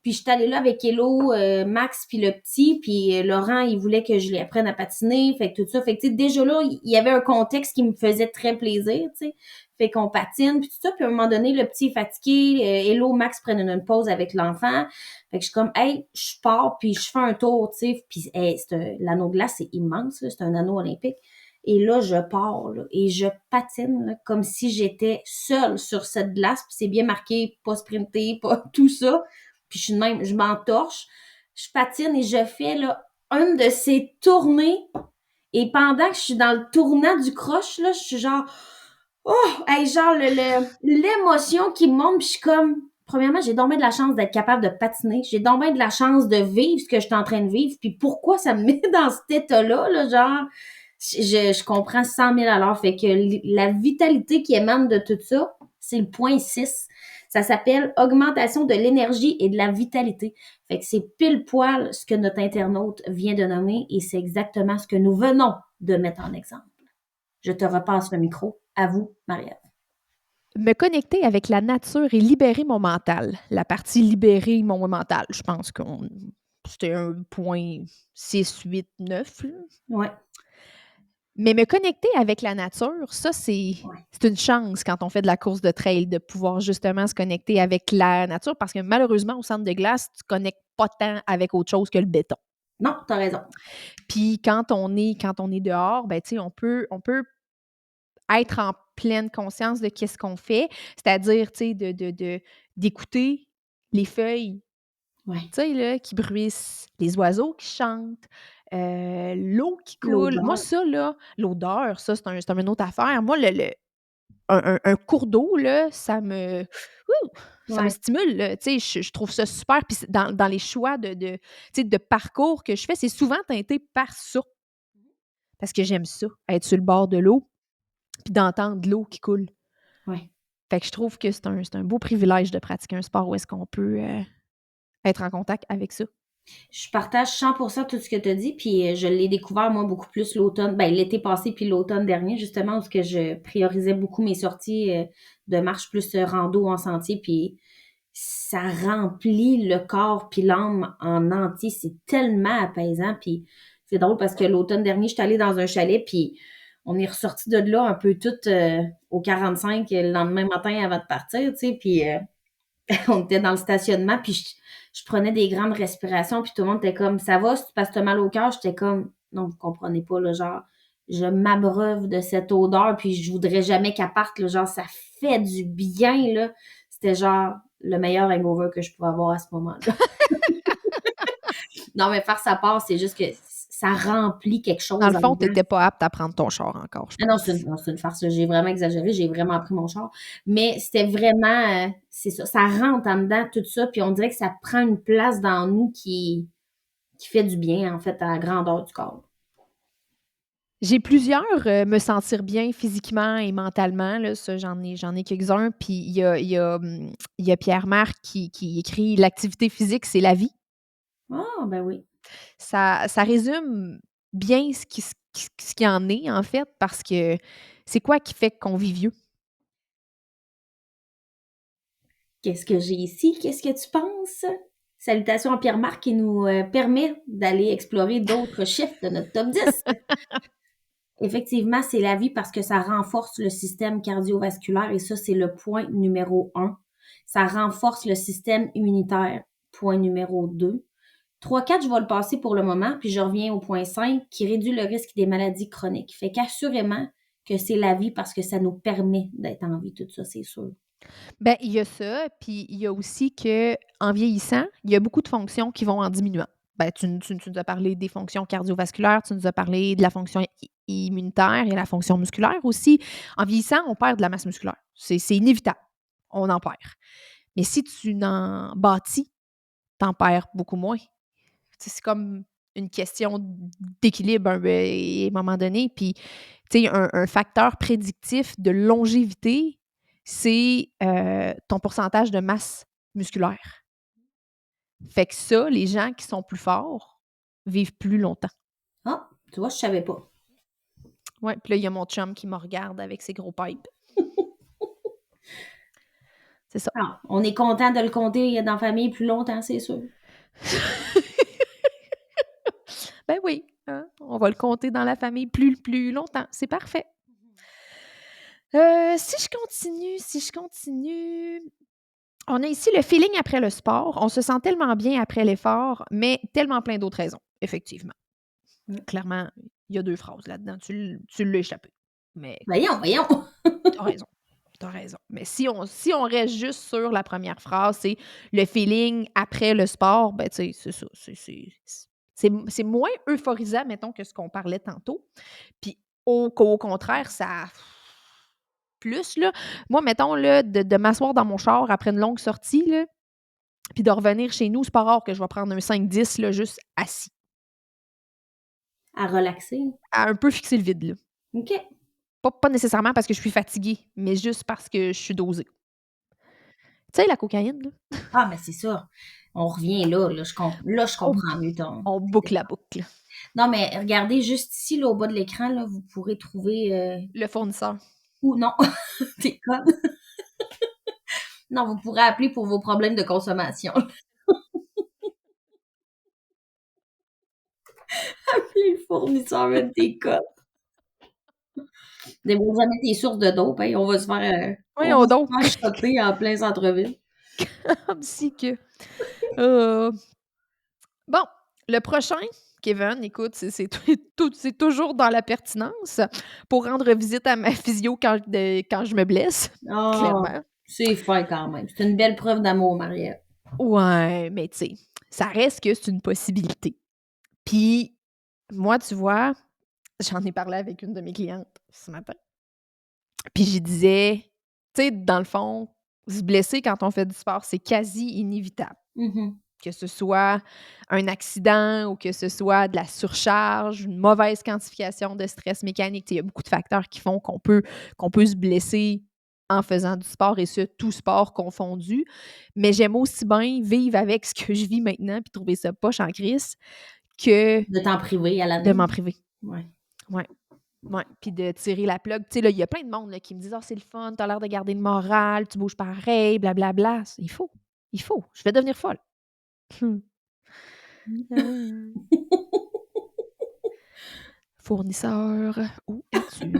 Puis j'étais allée là avec Hello, Max, puis le petit. Puis Laurent, il voulait que je lui apprenne à patiner. Fait que tout ça. Fait que, tu sais, déjà là, il y avait un contexte qui me faisait très plaisir, tu sais. Fait qu'on patine, puis tout ça. Puis à un moment donné, le petit est fatigué. Hello, Max prennent une pause avec l'enfant. Fait que je suis comme, hey, je pars, puis je fais un tour, tu sais. Puis hey, l'anneau de glace, c'est immense, là. C'est un anneau olympique. Et là, je pars, là, et je patine là, comme si j'étais seule sur cette glace. Puis c'est bien marqué, pas sprinter, pas tout ça. Puis je suis de même, je m'entorche, je patine et je fais là, une de ces tournées. Et pendant que je suis dans le tournant du croche, là, je suis genre, oh, hey, genre l'émotion qui me monte, puis je suis comme, premièrement, j'ai donc bien de la chance d'être capable de patiner. J'ai donc bien de la chance de vivre ce que je suis en train de vivre. Puis pourquoi ça me met dans cet état-là, là, genre, je comprends 100 000 à l'heure. Fait que la vitalité qui émane de tout ça, c'est le point 6. Ça s'appelle augmentation de l'énergie et de la vitalité. Fait que c'est pile poil ce que notre internaute vient de nommer et c'est exactement ce que nous venons de mettre en exemple. Je te repasse le micro. À vous, Maria. Me connecter avec la nature et libérer mon mental. La partie libérer mon mental, je pense que c'était un point 6, 8, 9. Là. Ouais. Mais me connecter avec la nature, ça, c'est une chance quand on fait de la course de trail de pouvoir justement se connecter avec la nature parce que malheureusement, au centre de glace, tu ne connectes pas tant avec autre chose que le béton. Non, tu as raison. Puis quand on est dehors, ben, on peut être en pleine conscience de qu'est-ce qu'on fait, c'est-à-dire d'écouter les feuilles là, qui bruissent, les oiseaux qui chantent, l'eau qui coule. Moi, ça, là, l'odeur, ça, c'est une autre affaire. Moi, un cours d'eau, là, ça me stimule. Là. Je trouve ça super. Puis dans les choix de parcours que je fais, c'est souvent teinté par ça. Parce que j'aime ça, être sur le bord de l'eau, puis d'entendre l'eau qui coule. Ouais. Fait que je trouve que c'est un beau privilège de pratiquer un sport où est-ce qu'on peut être en contact avec ça. Je partage 100% tout ce que tu as dit, puis je l'ai découvert, moi, beaucoup plus l'automne, l'été passé, puis l'automne dernier, justement, où je priorisais beaucoup mes sorties de marche plus rando en sentier, puis ça remplit le corps puis l'âme en entier. C'est tellement apaisant, puis c'est drôle parce que l'automne dernier, je suis allée dans un chalet, puis on est ressorti de là un peu tout au 45 le lendemain matin avant de partir, tu sais, puis on était dans le stationnement, puis je prenais des grandes respirations, puis tout le monde était comme, ça va, si tu passes mal au cœur? J'étais comme, non, vous comprenez pas, là, genre, je m'abreuve de cette odeur, puis je voudrais jamais qu'elle parte, là, genre, ça fait du bien, là. C'était genre le meilleur hangover que je pouvais avoir à ce moment-là. Non, mais faire sa part, c'est juste que ça remplit quelque chose. Dans le fond, tu n'étais pas apte à prendre ton char encore, je Non, pense. c'est une farce. J'ai vraiment exagéré. J'ai vraiment pris mon char. Mais c'était vraiment, c'est ça. Ça rentre en dedans, tout ça. Puis on dirait que ça prend une place dans nous qui fait du bien, en fait, à la grandeur du corps. J'ai plusieurs me sentir bien physiquement et mentalement. Là, ça, j'en ai quelques-uns. Puis il y a Pierre-Marc qui écrit l'activité physique, c'est la vie. Ah, ben oui. Ça résume bien ce qui en est, en fait, parce que c'est quoi qui fait qu'on vit vieux? Qu'est-ce que j'ai ici? Qu'est-ce que tu penses? Salutations à Pierre-Marc qui nous permet d'aller explorer d'autres chiffres de notre top 10. Effectivement, c'est la vie parce que ça renforce le système cardiovasculaire et ça, c'est le point numéro 1. Ça renforce le système immunitaire, point numéro 2. 3, 4, je vais le passer pour le moment, puis je reviens au point 5 qui réduit le risque des maladies chroniques. Fait qu'assurément que c'est la vie parce que ça nous permet d'être en vie, tout ça, c'est sûr. Ben, il y a ça, puis il y a aussi qu'en vieillissant, il y a beaucoup de fonctions qui vont en diminuant. Ben, tu nous as parlé des fonctions cardiovasculaires, tu nous as parlé de la fonction immunitaire et la fonction musculaire aussi. En vieillissant, on perd de la masse musculaire. C'est inévitable. On en perd. Mais si tu n'en bâtis, tu en perds beaucoup moins. C'est comme une question d'équilibre à un moment donné. Puis, tu sais, un facteur prédictif de longévité, c'est ton pourcentage de masse musculaire. Fait que ça, les gens qui sont plus forts vivent plus longtemps. Ah, tu vois, je savais pas. Ouais, puis là, il y a mon chum qui me regarde avec ses gros pipes. C'est ça. Ah, on est content de le compter dans la famille plus longtemps, c'est sûr. Ben oui, hein, on va le compter dans la famille plus longtemps. C'est parfait. Si je continue, on a ici le feeling après le sport. On se sent tellement bien après l'effort, mais tellement plein d'autres raisons, effectivement. Clairement, il y a 2 phrases là-dedans. Tu l'as échappé. Mais Voyons. t'as raison. T'as raison. Mais si on reste juste sur la première phrase, c'est le feeling après le sport, ben tu sais, c'est ça. C'est moins euphorisant, mettons, que ce qu'on parlait tantôt. Puis au contraire, plus, là. Moi, mettons, là, de m'asseoir dans mon char après une longue sortie, là, puis de revenir chez nous, c'est pas rare que je vais prendre un 5-10, là, juste assis. À relaxer. À un peu fixer le vide, là. OK. Pas nécessairement parce que je suis fatiguée, mais juste parce que je suis dosée. Tu sais, la cocaïne, là, Ah, mais c'est ça. On revient là, je on comprends mieux ton. on boucle la boucle. Non, mais regardez juste ici, là, au bas de l'écran, là, vous pourrez trouver Le fournisseur. ou non, t'es conne. Non, vous pourrez appeler pour vos problèmes de consommation. Appelez le fournisseur, même t'es conne. Débrouille jamais tes sources de dope, hein, on va Voyons se donc, faire shotter en plein centre-ville. comme si que heu, bon, le prochain, Kevin, écoute, c'est toujours dans la pertinence pour rendre visite à ma physio quand je me blesse, Ah, clairement. c'est fin quand même. C'est une belle preuve d'amour, Mariette. Ouais, mais tu sais, ça reste que c'est une possibilité. Puis moi, tu vois, j'en ai parlé avec une de mes clientes ce matin. Puis j'y disais, tu sais, dans le fond, se blesser quand on fait du sport, c'est quasi inévitable. Mhm. Que ce soit un accident ou que ce soit de la surcharge, une mauvaise quantification de stress mécanique. Il y a beaucoup de facteurs qui font qu'on peut se blesser en faisant du sport et ce, tout sport confondu. Mais j'aime aussi bien vivre avec ce que je vis maintenant puis trouver ça poche en crise que De t'en priver à de l'année. m'en priver. Ouais. Ouais. Ouais, puis de tirer la plug. Tu sais, là, il y a plein de monde là, qui me disent: «Ah, c'est le fun, tu as l'air de garder le moral, tu bouges pareil, blablabla». Il faut. Il faut. Je vais devenir folle. Fournisseur, où es-tu?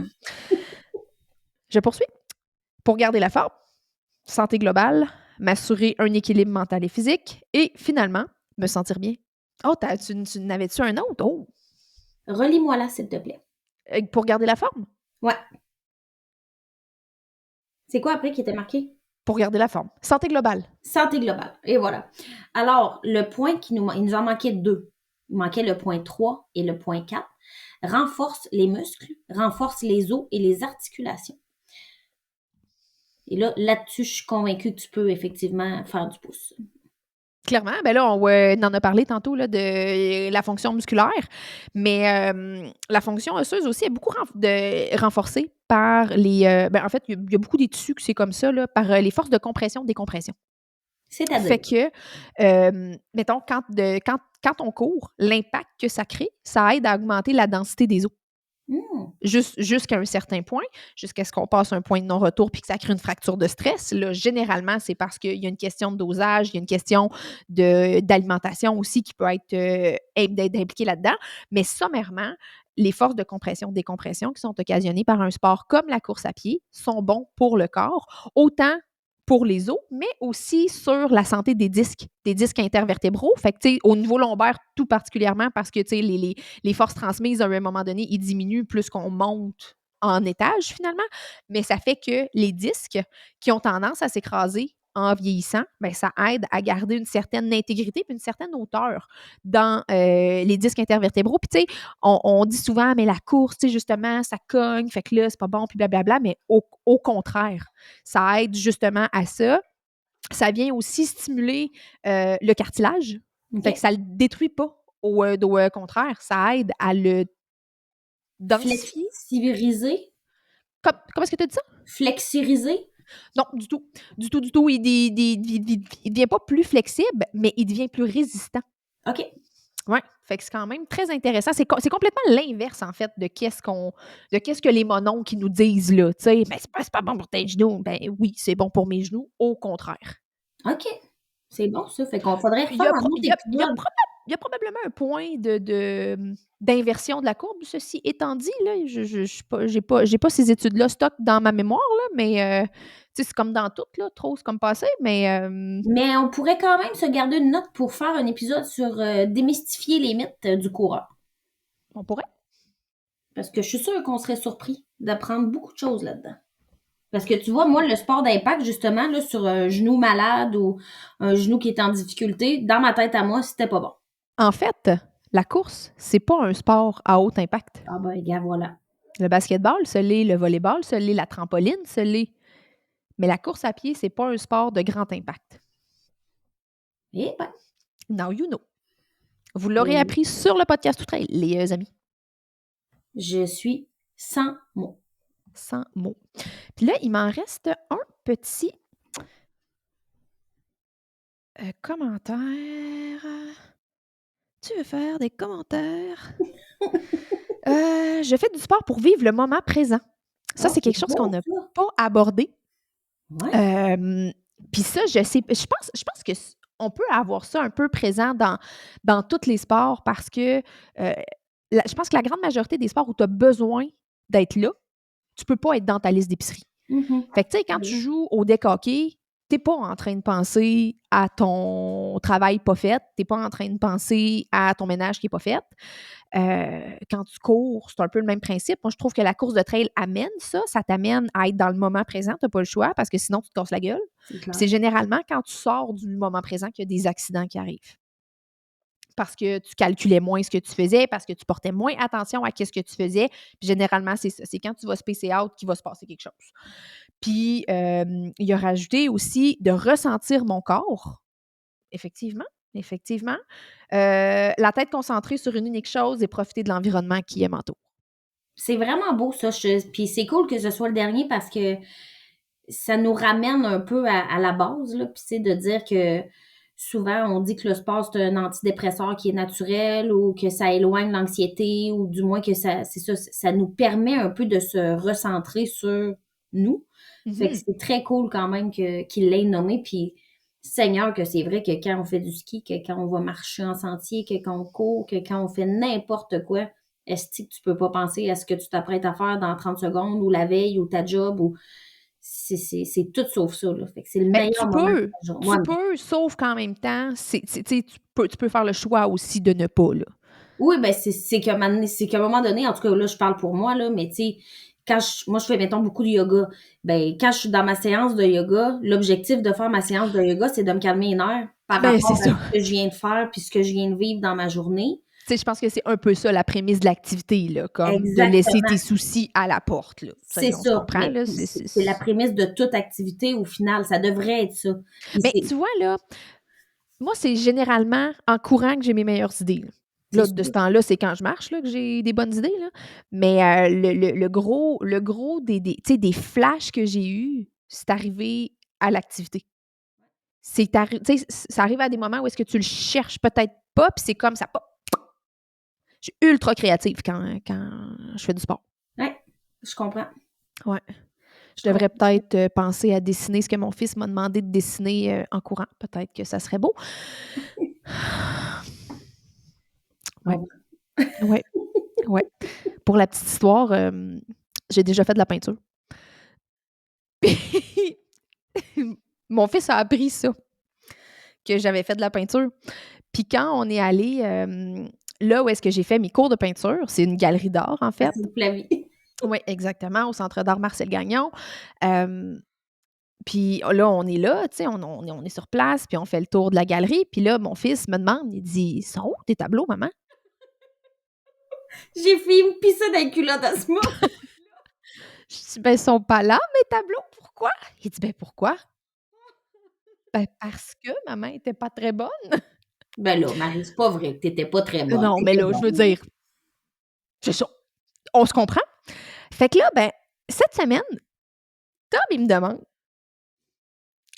Je poursuis. Pour garder la forme, santé globale, m'assurer un équilibre mental et physique et finalement, me sentir bien. Oh, tu n'avais-tu un autre? Oh! Relis-moi là, s'il te plaît. Pour garder la forme? Ouais. C'est quoi après qui était marqué? Pour garder la forme. Santé globale. Santé globale. Et voilà. Alors, le point il nous en manquait deux. Il manquait le point 3 et le point 4. Renforce les muscles, renforce les os et les articulations. Et là-dessus, je suis convaincue que tu peux effectivement faire du pouce. Clairement, ben là, on en a parlé tantôt là, de la fonction musculaire, mais la fonction osseuse aussi est beaucoup renforcée par les. Ben, en fait, il y a beaucoup des tissus que c'est comme ça, là, par les forces de compression-décompression. Fait C'est-à-dire. que, mettons, quand on court, l'impact que ça crée, ça aide à augmenter la densité des os. Hmm. Jusqu'à un certain point, jusqu'à ce qu'on passe un point de non-retour puis que ça crée une fracture de stress. Là, généralement, c'est parce qu'il y a une question de dosage, il y a une question d'alimentation aussi qui peut d'être impliquée là-dedans. Mais sommairement, les forces de compression-décompression qui sont occasionnées par un sport comme la course à pied sont bons pour le corps, autant pour les os, mais aussi sur la santé des disques intervertébraux. Fait que, tu sais, au niveau lombaire, tout particulièrement, parce que, tu sais, les forces transmises, à un moment donné, ils diminuent plus qu'on monte en étage, finalement. Mais ça fait que les disques qui ont tendance à s'écraser en vieillissant, bien, ça aide à garder une certaine intégrité et une certaine hauteur dans les disques intervertébraux. Puis, tu sais, on dit souvent, mais la course, tu sais, justement, ça cogne, fait que là, c'est pas bon, puis blablabla. Mais au contraire, ça aide justement à ça. Ça vient aussi stimuler le cartilage. OK. Fait que ça le détruit pas. Au contraire, ça aide à le densifier. Flexiriser. Comment est-ce que tu as dit ça? Flexiriser. Non, du tout. Du tout, du tout. Il devient pas plus flexible, mais il devient plus résistant. OK. Ouais, fait que c'est quand même très intéressant. C'est complètement l'inverse, en fait, de qu'est-ce que les mononcles qui nous disent, là. Tu sais, ben, c'est pas bon pour tes genoux. Ben oui, c'est bon pour mes genoux. Au contraire. OK. C'est bon, ça. Fait qu'on faudrait Il y refaire a, un pro- autre épisode. il y a probablement un point d'inversion de la courbe. Ceci étant dit, là, je suis pas, j'ai pas ces études-là stock dans ma mémoire, là, mais tu sais, c'est comme dans tout, là, trop, c'est comme passé, mais Mais on pourrait quand même se garder une note pour faire un épisode sur démystifier les mythes du coureur. on pourrait. Parce que je suis sûre qu'on serait surpris d'apprendre beaucoup de choses là-dedans. Parce que tu vois, moi, le sport d'impact, justement, là, sur un genou malade ou un genou qui est en difficulté, dans ma tête à moi, c'était pas bon. En fait, la course, c'est pas un sport à haut impact. Ah ben, gars, voilà. Le basketball, ça l'est. Le volleyball, ça l'est. La trampoline, ça l'est. Mais la course à pied, c'est pas un sport de grand impact. Eh ben. Now you know. Vous l'aurez appris sur le podcast Tout Trail, les amis. Je suis sans mots. Sans mots. Puis là, il m'en reste un petit commentaire. Tu veux faire des commentaires? Je fais du sport pour vivre le moment présent. Ça, c'est quelque chose qu'on n'a pas abordé. Ouais. Puis ça, je pense que on peut avoir ça un peu présent dans tous les sports parce que je pense que la grande majorité des sports où tu as besoin d'être là, tu peux pas être dans ta liste d'épicerie. Fait que tu sais, quand tu joues au deck hockey, t'es pas en train de penser à ton travail pas fait, t'es pas en train de penser à ton ménage qui est pas fait. Quand tu cours, c'est un peu le même principe. Moi, je trouve que la course de trail amène ça. Ça t'amène à être dans le moment présent. Tu n'as pas le choix parce que sinon, tu te casses la gueule. C'est généralement quand tu sors du moment présent qu'il y a des accidents qui arrivent. Parce que tu calculais moins ce que tu faisais, parce que tu portais moins attention à ce que tu faisais. Puis généralement, c'est ça. C'est quand tu vas spacer out qu'il va se passer quelque chose. Puis, il a rajouté aussi de ressentir mon corps. Effectivement. La tête concentrée sur une unique chose et profiter de l'environnement qui m'entoure. C'est vraiment beau, ça. Puis c'est cool que ce soit le dernier parce que ça nous ramène un peu à la base, là. Puis c'est de dire que souvent, on dit que le sport, c'est un antidépresseur qui est naturel ou que ça éloigne l'anxiété ou du moins que ça nous permet un peu de se recentrer sur nous. Fait que c'est très cool quand même qu'il l'ait nommé. Puis, Seigneur, que c'est vrai que quand on fait du ski, que quand on va marcher en sentier, que quand on court, que quand on fait n'importe quoi, est-ce que tu peux pas penser à ce que tu t'apprêtes à faire dans 30 secondes ou la veille ou ta job ou c'est tout sauf ça, là. Fait que c'est le meilleur moment de la journée. Tu peux, sauf qu'en même temps, tu peux faire le choix aussi de ne pas, là. Oui, ben c'est qu'à un moment donné, en tout cas, là, je parle pour moi, là, mais tu sais, moi, je fais, mettons, beaucoup de yoga. Ben, quand je suis dans ma séance de yoga, l'objectif de faire ma séance de yoga, c'est de me calmer les nerfs par rapport à ce que je viens de faire puis ce que je viens de vivre dans ma journée. Tu sais, je pense que c'est un peu ça, la prémisse de l'activité, là, comme de laisser tes soucis à la porte, là. C'est ça. Comprend, là. C'est la prémisse de toute activité, au final. Ça devrait être ça. Mais tu vois, là, moi, c'est généralement en courant que j'ai mes meilleures idées, là. Là, de ce temps-là, c'est quand je marche là, que j'ai des bonnes idées. Là. Mais le gros des flashs que j'ai eus, c'est arrivé à l'activité. Ça arrive à des moments où est-ce que tu le cherches peut-être pas, puis c'est comme ça. Je suis ultra créative quand je fais du sport. Oui, je comprends. Ouais. Je devrais peut-être penser à dessiner ce que mon fils m'a demandé de dessiner en courant. Peut-être que ça serait beau. Ouais. Ouais. Ouais. Pour la petite histoire, j'ai déjà fait de la peinture. Mon fils a appris ça, que j'avais fait de la peinture. Puis quand on est allé là où est-ce que j'ai fait mes cours de peinture, c'est une galerie d'art, en fait. Oui, exactement, au Centre d'art Marcel Gagnon. Puis là, on est là, tu sais, on est sur place, puis on fait le tour de la galerie. Puis là, mon fils me demande, il dit « Ils sont où tes tableaux, maman? » J'ai failli me pisser dans les culottes à ce moment. Je dis « Ben, ils sont pas là, mes tableaux, pourquoi? » Il dit « Ben, pourquoi? » Ben, parce que maman était pas très bonne. Ben là, Marie, c'est pas vrai que t'étais pas très bonne. Non, mais là, je veux dire, c'est ça. On se comprend. Fait que là, ben, cette semaine, Tom, il me demande,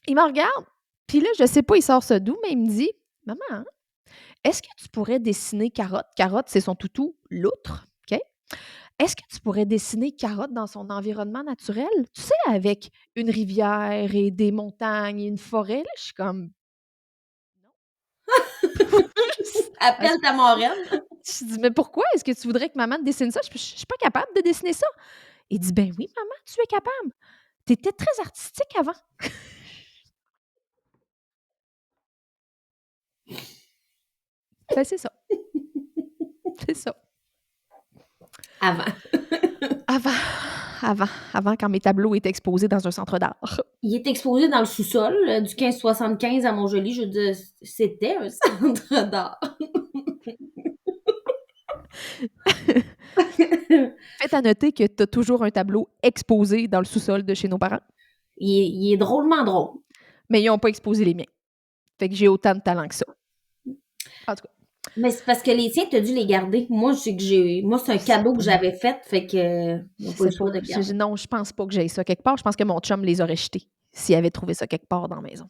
il me regarde, puis là, je sais pas, il sort ça d'où, mais il me dit, « Maman, est-ce que tu pourrais dessiner Carotte? » Carotte, c'est son toutou, l'outre, OK? Est-ce que tu pourrais dessiner Carotte dans son environnement naturel? Tu sais, avec une rivière et des montagnes et une forêt, là, je suis comme... Appelle ta marraine. Je dis, mais pourquoi est-ce que tu voudrais que maman te dessine ça? Je suis pas capable de dessiner ça. Il dit, ben oui, maman, tu es capable. Tu étais très artistique avant. Ben, c'est ça. C'est ça. Avant, quand mes tableaux étaient exposés dans un centre d'art. Il est exposé dans le sous-sol du 1575 à Montjoly. Je veux dire, c'était un centre d'art. Faites à noter que tu as toujours un tableau exposé dans le sous-sol de chez nos parents, Il est drôlement drôle. mais ils n'ont pas exposé les miens. Fait que j'ai autant de talent que ça. En tout cas, Mais c'est parce que les tiens, tu as dû les garder. Moi, moi, c'est un cadeau que j'avais fait, fait que ils n'ont je pas eu sais le pas. choix de le garder. Non, je pense pas que j'aie ça quelque part. Je pense que mon chum les aurait jetés s'il avait trouvé ça quelque part dans la maison.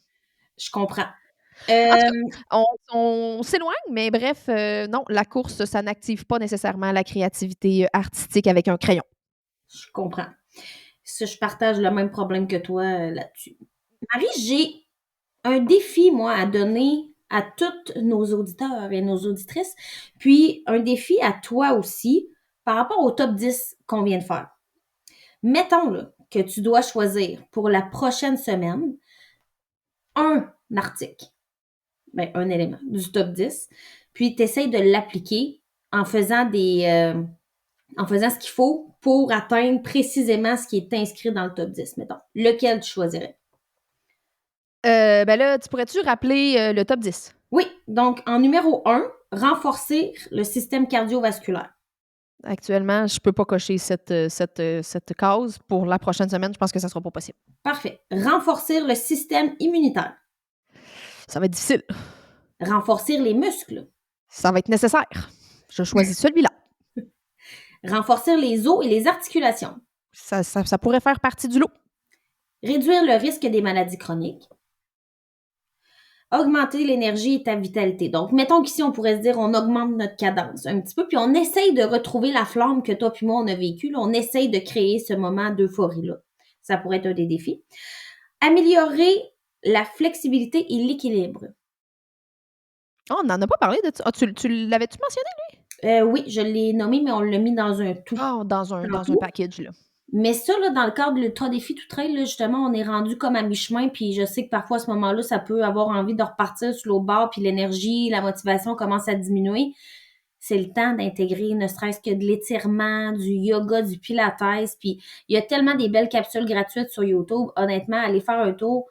Je comprends. En tout Euh, cas, on s'éloigne, mais bref, non, la course, ça n'active pas nécessairement la créativité artistique avec un crayon. je comprends. Ça, je partage le même problème que toi là-dessus. Marie, j'ai un défi, moi, à donner à tous nos auditeurs et nos auditrices, puis un défi à toi aussi par rapport au top 10 qu'on vient de faire. Mettons là, que tu dois choisir pour la prochaine semaine un article, ben, un élément du top 10, puis tu essaies de l'appliquer en faisant en faisant ce qu'il faut pour atteindre précisément ce qui est inscrit dans le top 10, mettons. Lequel tu choisirais? Ben là, tu pourrais-tu rappeler le top 10? Oui, donc en numéro 1, renforcer le système cardiovasculaire. Actuellement, je peux pas cocher cette case. Pour la prochaine semaine, je pense que ça sera pas possible. Parfait. Renforcer le système immunitaire. Ça va être difficile. Renforcer les muscles. Ça va être nécessaire. Je choisis celui-là. Renforcer les os et les articulations. Ça pourrait faire partie du lot. Réduire le risque des maladies chroniques. Augmenter l'énergie et ta vitalité. Donc, mettons qu'ici, on pourrait se dire, on augmente notre cadence un petit peu, puis on essaye de retrouver la flamme que toi puis moi, on a vécue. On essaye de créer ce moment d'euphorie-là. Ça pourrait être un des défis. Améliorer la flexibilité et l'équilibre. Oh, on n'en a pas parlé de ça. Ah, tu l'avais-tu mentionné? Oui, je l'ai nommé, mais on l'a mis dans un tout. Ah, dans un package, là. Mais ça, là, dans le cadre de l'Ultra Défi Tout Trail, là, justement, on est rendu comme à mi-chemin, puis je sais que parfois, à ce moment-là, ça peut avoir envie de repartir sur l'autre bord, puis l'énergie, la motivation commence à diminuer. C'est le temps d'intégrer ne serait-ce que de l'étirement, du yoga, du pilates, puis il y a tellement des belles capsules gratuites sur YouTube. Honnêtement, allez faire un tour,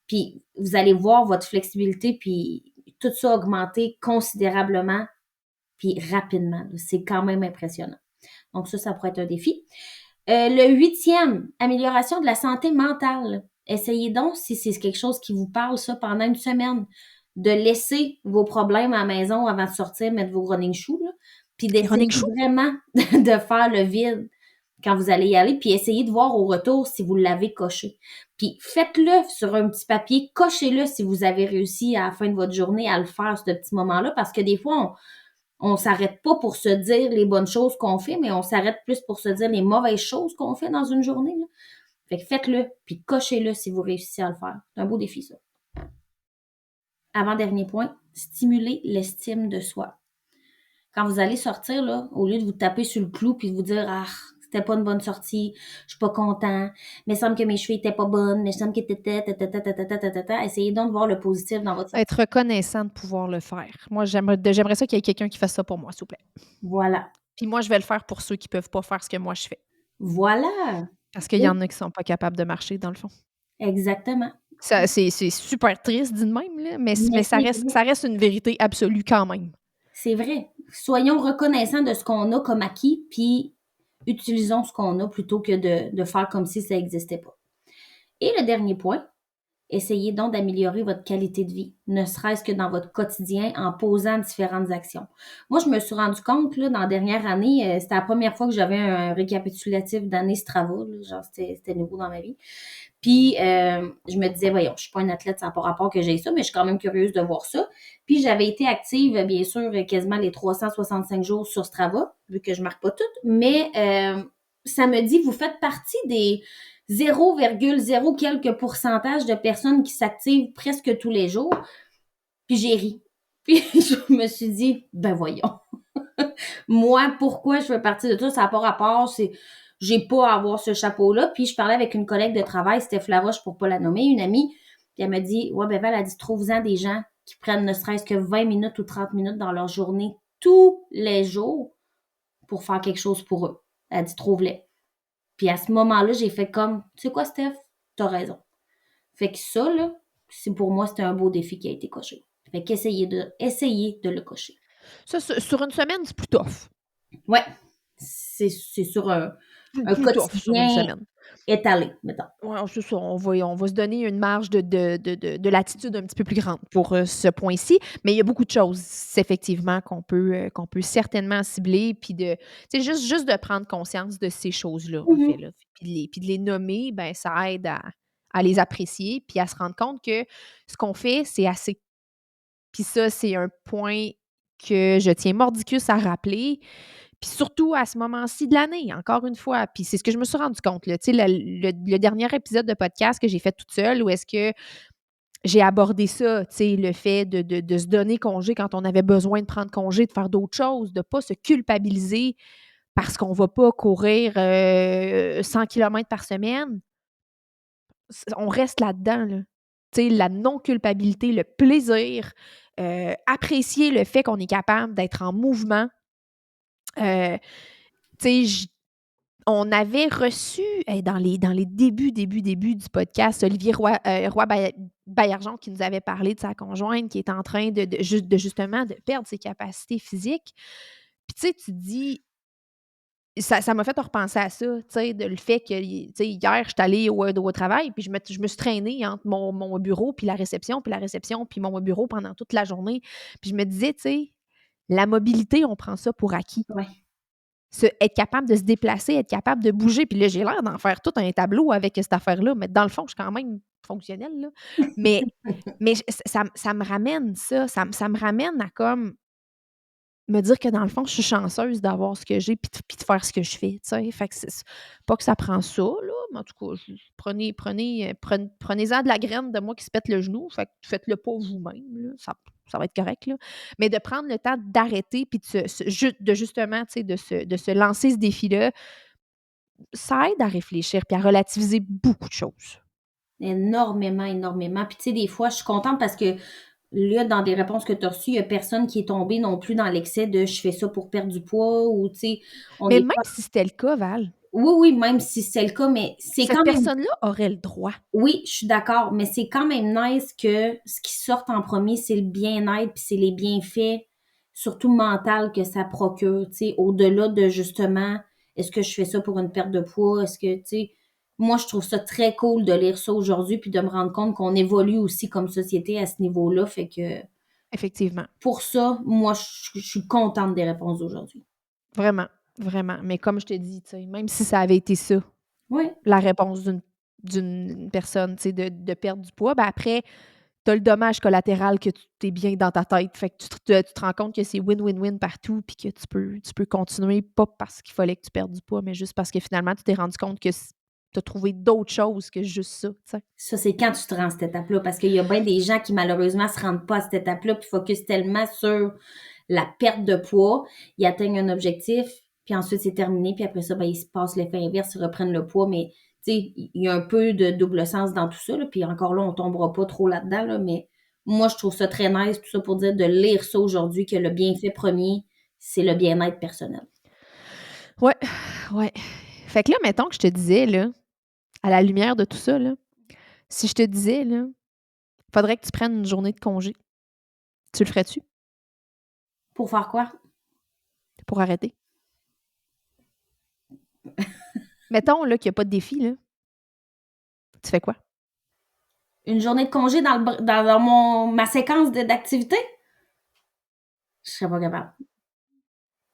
puis vous allez voir votre flexibilité, puis tout ça augmenter considérablement, puis rapidement. C'est quand même impressionnant. Donc ça pourrait être un défi. Le 8e, amélioration de la santé mentale. Essayez donc, si c'est quelque chose qui vous parle, ça, pendant une semaine, de laisser vos problèmes à la maison avant de sortir, mettre vos running shoes, là, puis d'essayer vraiment de faire le vide quand vous allez y aller, puis essayez de voir au retour si vous l'avez coché. Puis faites-le sur un petit papier, cochez-le si vous avez réussi à la fin de votre journée à le faire, ce petit moment-là, parce que des fois, on s'arrête pas pour se dire les bonnes choses qu'on fait, mais on s'arrête plus pour se dire les mauvaises choses qu'on fait dans une journée, là. Fait que faites-le, puis cochez-le si vous réussissez à le faire. C'est un beau défi, ça. Avant-dernier point, stimuler l'estime de soi. Quand vous allez sortir, là, au lieu de vous taper sur le clou puis de vous dire, ah, c'était pas une bonne sortie, je suis pas content, mais il semble que mes cheveux étaient pas bonnes, mais il semble que essayez donc de voir le positif dans votre sortie. Être reconnaissant de pouvoir le faire. Moi, j'aimerais ça qu'il y ait quelqu'un qui fasse ça pour moi, s'il vous plaît. Voilà. Puis moi, je vais le faire pour ceux qui peuvent pas faire ce que moi je fais. Voilà. Parce qu'il y en a qui sont pas capables de marcher, dans le fond. Exactement. C'est super triste, dit de même, là, mais ça reste une vérité absolue quand même. C'est vrai. Soyons reconnaissants de ce qu'on a comme acquis, puis utilisons ce qu'on a plutôt que de faire comme si ça n'existait pas. Et le dernier point, essayez donc d'améliorer votre qualité de vie, ne serait-ce que dans votre quotidien en posant différentes actions. Moi, je me suis rendu compte, là, dans la dernière année, c'était la première fois que j'avais un récapitulatif d'année Strava, là, genre c'était nouveau dans ma vie. Puis, je me disais, voyons, je suis pas une athlète, ça n'a pas rapport que j'ai ça, mais je suis quand même curieuse de voir ça. Puis, j'avais été active, bien sûr, quasiment les 365 jours sur Strava, vu que je marque pas toutes, mais ça me dit, vous faites partie des 0,0 quelques pourcentage de personnes qui s'activent presque tous les jours. Puis, j'ai ri. Puis, je me suis dit, ben voyons. Moi, pourquoi je fais partie de ça? Ça n'a pas rapport, j'ai pas à avoir ce chapeau-là. Puis je parlais avec une collègue de travail, Steph Laroche, pour pas la nommer, une amie, puis elle me dit, ouais, ben Val, elle dit, trouve-en des gens qui prennent ne serait-ce que 20 minutes ou 30 minutes dans leur journée tous les jours pour faire quelque chose pour eux. Elle dit, trouve-les. Puis à ce moment-là, j'ai fait comme, tu sais quoi, Steph? T'as raison. Fait que ça, là, pour moi, c'était un beau défi qui a été coché. Fait qu'essayez de le cocher. Ça, sur une semaine, c'est plus tough. Ouais. c'est sur un Plus tough sur une quotidien semaine. étalé, mettons. Ouais, c'est ça. On va se donner une marge de latitude un petit peu plus grande pour, ce point-ci. Mais il y a beaucoup de choses, effectivement, qu'on peut certainement cibler puis juste de prendre conscience de ces choses-là, en fait, Mmh. là. Puis de les nommer, ben, ça aide à les apprécier puis à se rendre compte que ce qu'on fait, c'est assez. Puis ça, c'est un point que je tiens mordicus à rappeler, puis surtout à ce moment-ci de l'année, encore une fois. Puis c'est ce que je me suis rendu compte, là. Tu sais, le dernier épisode de podcast que j'ai fait toute seule, où est-ce que j'ai abordé ça, tu sais, le fait de se donner congé quand on avait besoin de prendre congé, de faire d'autres choses, de ne pas se culpabiliser parce qu'on ne va pas courir 100 kilomètres par semaine. On reste là-dedans, là. Tu sais, la non-culpabilité, le plaisir, apprécier le fait qu'on est capable d'être en mouvement. Tu sais, on avait reçu, dans les débuts du podcast, Olivier Roy Baillargeon qui nous avait parlé de sa conjointe qui est en train justement de perdre ses capacités physiques. Puis tu sais, tu te dis, ça m'a fait repenser à ça, tu sais, le fait que, tu sais, hier, j'étais allée au travail, puis je me suis traînée entre mon bureau puis la réception, puis mon bureau pendant toute la journée. Puis je me disais, tu sais, la mobilité, on prend ça pour acquis. Ouais. Être capable de se déplacer, être capable de bouger. Puis là, j'ai l'air d'en faire tout un tableau avec cette affaire-là, mais dans le fond, je suis quand même fonctionnelle, là. Mais, mais ça me ramène ça me ramène à comme me dire que dans le fond, je suis chanceuse d'avoir ce que j'ai puis de faire ce que je fais, tu sais? Fait que c'est pas que ça prend ça, là, mais en tout cas, prenez-en de la graine de moi qui se pète le genou, fait que faites-le pas vous-même, là, ça va être correct, là. Mais de prendre le temps d'arrêter puis de justement, tu sais, de se lancer ce défi-là, ça aide à réfléchir puis à relativiser beaucoup de choses. Énormément, énormément. Puis tu sais, des fois, je suis contente parce que là, dans des réponses que tu as reçues, il y a personne qui est tombé non plus dans l'excès de «je fais ça pour perdre du poids» ou tu sais, on Mais est même pas si c'était le cas, Val, oui, oui, même si c'est le cas, mais c'est cette quand même personne-là aurait le droit. oui, je suis d'accord, mais c'est quand même nice que ce qui sorte en premier, c'est le bien-être puis c'est les bienfaits, surtout mental que ça procure, tu sais, au-delà de justement, est-ce que je fais ça pour une perte de poids? Est-ce que, tu sais, moi, je trouve ça très cool de lire ça aujourd'hui puis de me rendre compte qu'on évolue aussi comme société à ce niveau-là. Fait que Effectivement. pour ça, moi, je suis contente des réponses d'aujourd'hui. Vraiment, vraiment. Mais comme je te dis, tu sais, même si ça avait été ça, Oui, la réponse d'une personne, tu sais, de perdre du poids, ben après, tu as le dommage collatéral que tu es bien dans ta tête. Fait que tu te rends compte que c'est win-win-win partout, puis que tu peux continuer, pas parce qu'il fallait que tu perdes du poids, mais juste parce que finalement, tu t'es rendu compte que tu as trouvé d'autres choses que juste ça, tu sais. ça, c'est quand tu te rends à cette étape-là, parce qu'il y a bien des gens qui, malheureusement, se rendent pas à cette étape-là puis focusent tellement sur la perte de poids, ils atteignent un objectif, puis ensuite c'est terminé, puis après ça, ben, il se passe l'effet inverse, ils reprennent le poids, mais tu sais, il y a un peu de double sens dans tout ça, là, puis encore là, on tombera pas trop là-dedans, là, mais moi, je trouve ça très nice, tout ça pour dire de lire ça aujourd'hui, que le bienfait premier, c'est le bien-être personnel. Ouais, ouais. Fait que là, mettons que je te disais, là, à la lumière de tout ça, là, si je te disais, là, faudrait que tu prennes une journée de congé, tu le ferais-tu Pour faire quoi? pour arrêter? Mettons, là, qu'il y a pas de défi, là, tu fais quoi? Une journée de congé dans ma séquence d'activité? Je serais pas capable.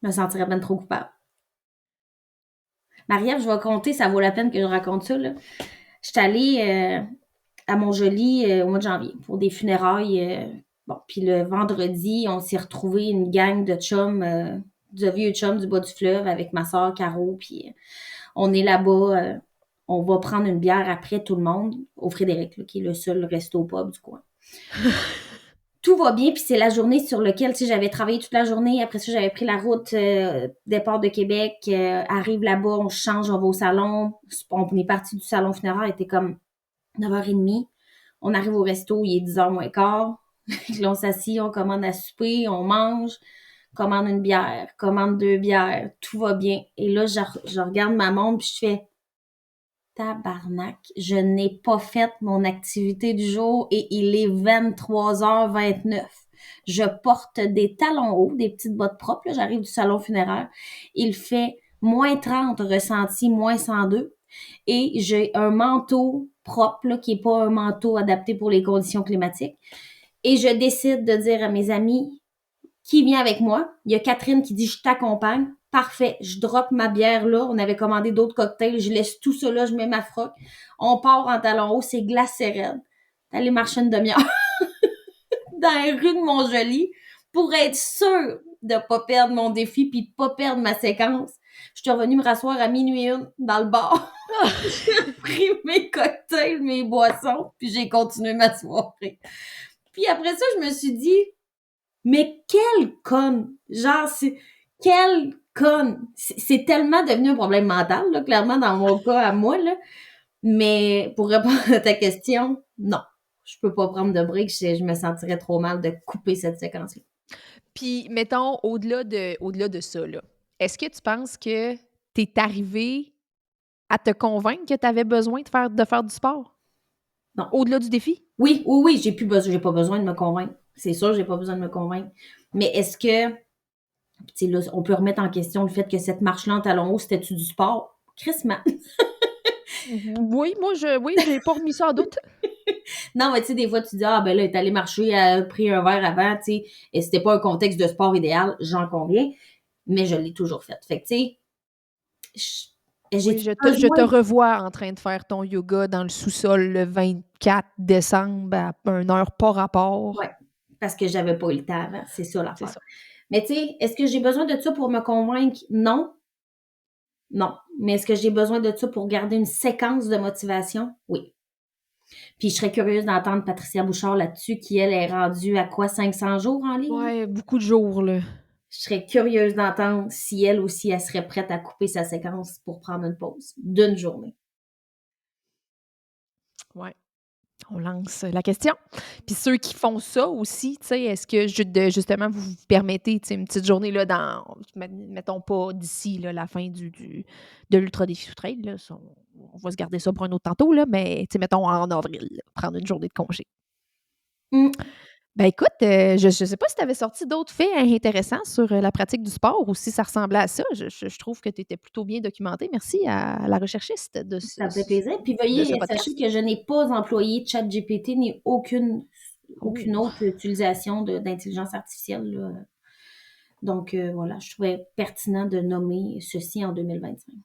Je me sentirais bien trop coupable. Marie-Ève, je vais compter, ça vaut la peine que je raconte ça, là. J'étais allée à Montjoly au mois de janvier pour des funérailles. Bon, puis le vendredi, on s'est retrouvés une gang de chums, de vieux chums du bas du fleuve avec ma soeur Caro. Puis on est là-bas. On va prendre une bière après tout le monde au Frédéric, là, qui est le seul resto pub du coin. Tout va bien, puis c'est la journée sur laquelle, tu sais, j'avais travaillé toute la journée. Après ça, j'avais pris la route départ de Québec, arrive là-bas, on change, on va au salon. On est parti du salon funéraire, il était comme 9h30. On arrive au resto, il est 10h moins quart. Là, on s'assied, on commande à souper, on mange, commande une bière, commande 2 bières, tout va bien. Et là, je regarde ma montre, puis je fais tabarnak, je n'ai pas fait mon activité du jour et il est 23h29. Je porte des talons hauts, des petites bottes propres. Là, j'arrive du salon funéraire. Il fait moins 30 ressenti, moins 102. Et j'ai un manteau propre, là, qui n'est pas un manteau adapté pour les conditions climatiques. Et je décide de dire à mes amis, qui vient avec moi? Il y a Catherine qui dit, je t'accompagne. Parfait, je drop ma bière là. On avait commandé d'autres cocktails. Je laisse tout ça là, je mets ma froc. On part en talons hauts, c'est glacé raide. D'aller marcher une demi-heure dans les rues de Montjoly pour être sûre de pas perdre mon défi puis de pas perdre ma séquence. Je suis revenue me rasseoir à minuit une dans le bar. J'ai pris mes cocktails, mes boissons, puis j'ai continué ma soirée. Puis après ça, je me suis dit, mais quelle conne! Genre, quelle conne! C'est tellement devenu un problème mental, là, clairement, dans mon cas à moi, là. Mais pour répondre à ta question, non. Je peux pas prendre de break, je me sentirais trop mal de couper cette séquence-là. Puis, mettons, au-delà de ça, là, est-ce que tu penses que tu es arrivé à te convaincre que tu avais besoin de faire du sport? Non. Au-delà du défi? Oui, j'ai pas besoin de me convaincre. C'est sûr, j'ai pas besoin de me convaincre. Mais est-ce que, tu sais, là, on peut remettre en question le fait que cette marche-là en talons hauts, c'était-tu du sport? Crissement. Oui, j'ai pas remis ça en doute. Non, mais tu sais, des fois, tu dis, ah, ben là, elle est allée marcher, elle a pris un verre avant, tu sais, et c'était pas un contexte de sport idéal, j'en conviens, mais je l'ai toujours fait. Fait que, tu sais, Oui, j'ai je te besoin. revois en train de faire ton yoga dans le sous-sol le 24 décembre à une heure pas rapport. Ouais, parce que j'avais pas eu le temps avant, c'est ça C'est l'affaire. ça. Mais tu sais, est-ce que j'ai besoin de ça pour me convaincre? Non. Non. Mais est-ce que j'ai besoin de ça pour garder une séquence de motivation? Oui. Puis je serais curieuse d'entendre Patricia Bouchard là-dessus, qui, elle, est rendue à quoi, 500 jours en ligne? Ouais, beaucoup de jours, là. Je serais curieuse d'entendre si elle aussi, elle serait prête à couper sa séquence pour prendre une pause d'une journée. Ouais. On lance la question. Puis ceux qui font ça aussi, tu sais, est-ce que justement vous vous permettez, tu sais, une petite journée là mettons pas d'ici là, la fin de l'Ultra Défi Trail, là, ça, on va se garder ça pour un autre tantôt, là, mais tu sais, mettons en avril, là, prendre une journée de congé. Mmh. Ben écoute, je sais pas si tu avais sorti d'autres faits intéressants sur, la pratique du sport ou si ça ressemblait à ça. Je trouve que tu étais plutôt bien documentée. Merci à la recherchiste Ça me fait plaisir. Puis de ce veuillez, sachez podcast. que je n'ai pas employé ChatGPT ni aucune Oh! autre utilisation d'intelligence artificielle, là. Donc, voilà, je trouvais pertinent de nommer ceci en 2025.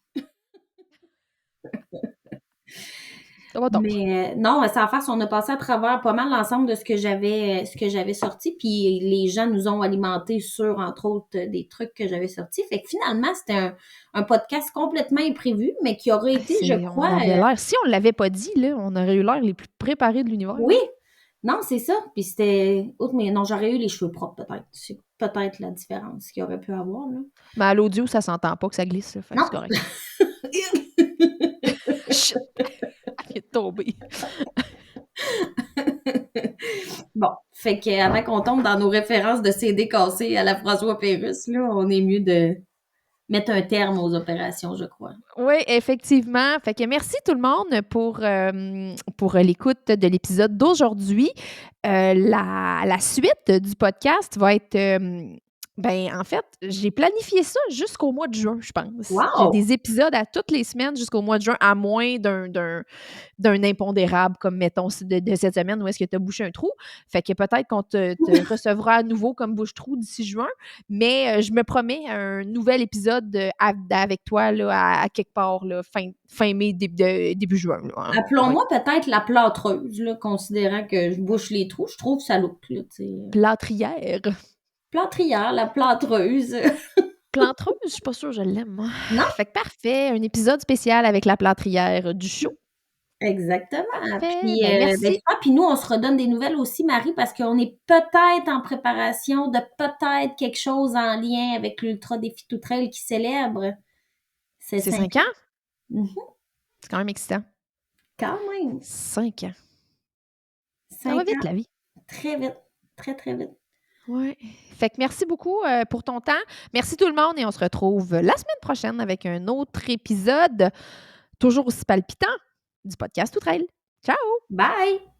Ça va donc. Mais non, sans farce, on a passé à travers pas mal l'ensemble de ce que j'avais sorti, puis les gens nous ont alimenté sur, entre autres, des trucs que j'avais sortis. Fait que finalement, c'était un podcast complètement imprévu, mais qui aurait été, je On crois, avait l'air si on l'avait pas dit, là, on aurait eu l'air les plus préparés de l'univers, oui, là. non, c'est ça. Puis c'était autre, mais non, j'aurais eu les cheveux propres, peut-être. C'est peut-être la différence qu'il y aurait pu avoir, là. Mais à l'audio, ça s'entend pas que ça glisse, là, fait que Non. c'est correct. Chut! Elle vient de tomber. Bon, fait que avant qu'on tombe dans nos références de CD cassés à la François Pérusse, là, on est mieux de mettre un terme aux opérations, je crois. Oui, effectivement. Fait que merci tout le monde pour l'écoute de l'épisode d'aujourd'hui. La suite du podcast va être, en fait, j'ai planifié ça jusqu'au mois de juin, je pense. J'ai Wow! des épisodes à toutes les semaines jusqu'au mois de juin, à moins d'un impondérable comme, mettons, de cette semaine où est-ce que tu as bouché un trou. Fait que peut-être qu'on te recevra à nouveau comme bouche-trou d'ici juin, mais je me promets un nouvel épisode avec toi là, à quelque part là, fin mai, début juin. Là, hein. Appelons-moi peut-être la plâtreuse, là, considérant que je bouche les trous. Je trouve ça look, là, tu sais. Plâtrière. Plâtrière, la plâtreuse. Plâtreuse, je suis pas sûre que je l'aime, moi. Non? Fait que parfait, un épisode spécial avec la plâtrière du show. Exactement. Parfait, Puis, ben merci. super. Puis nous, on se redonne des nouvelles aussi, Marie, parce qu'on est peut-être en préparation de peut-être quelque chose en lien avec l'Ultra Défi Tout Trail qui célèbre ces C'est 5 5 ans? ans. Mhm. C'est quand même excitant. Quand même. 5 ans. Ça 5 va vite, ans. la vie. Très vite. Très, très vite. Ouais. Fait que merci beaucoup pour ton temps. Merci tout le monde et on se retrouve la semaine prochaine avec un autre épisode toujours aussi palpitant du podcast Tout Trail. Ciao! Bye!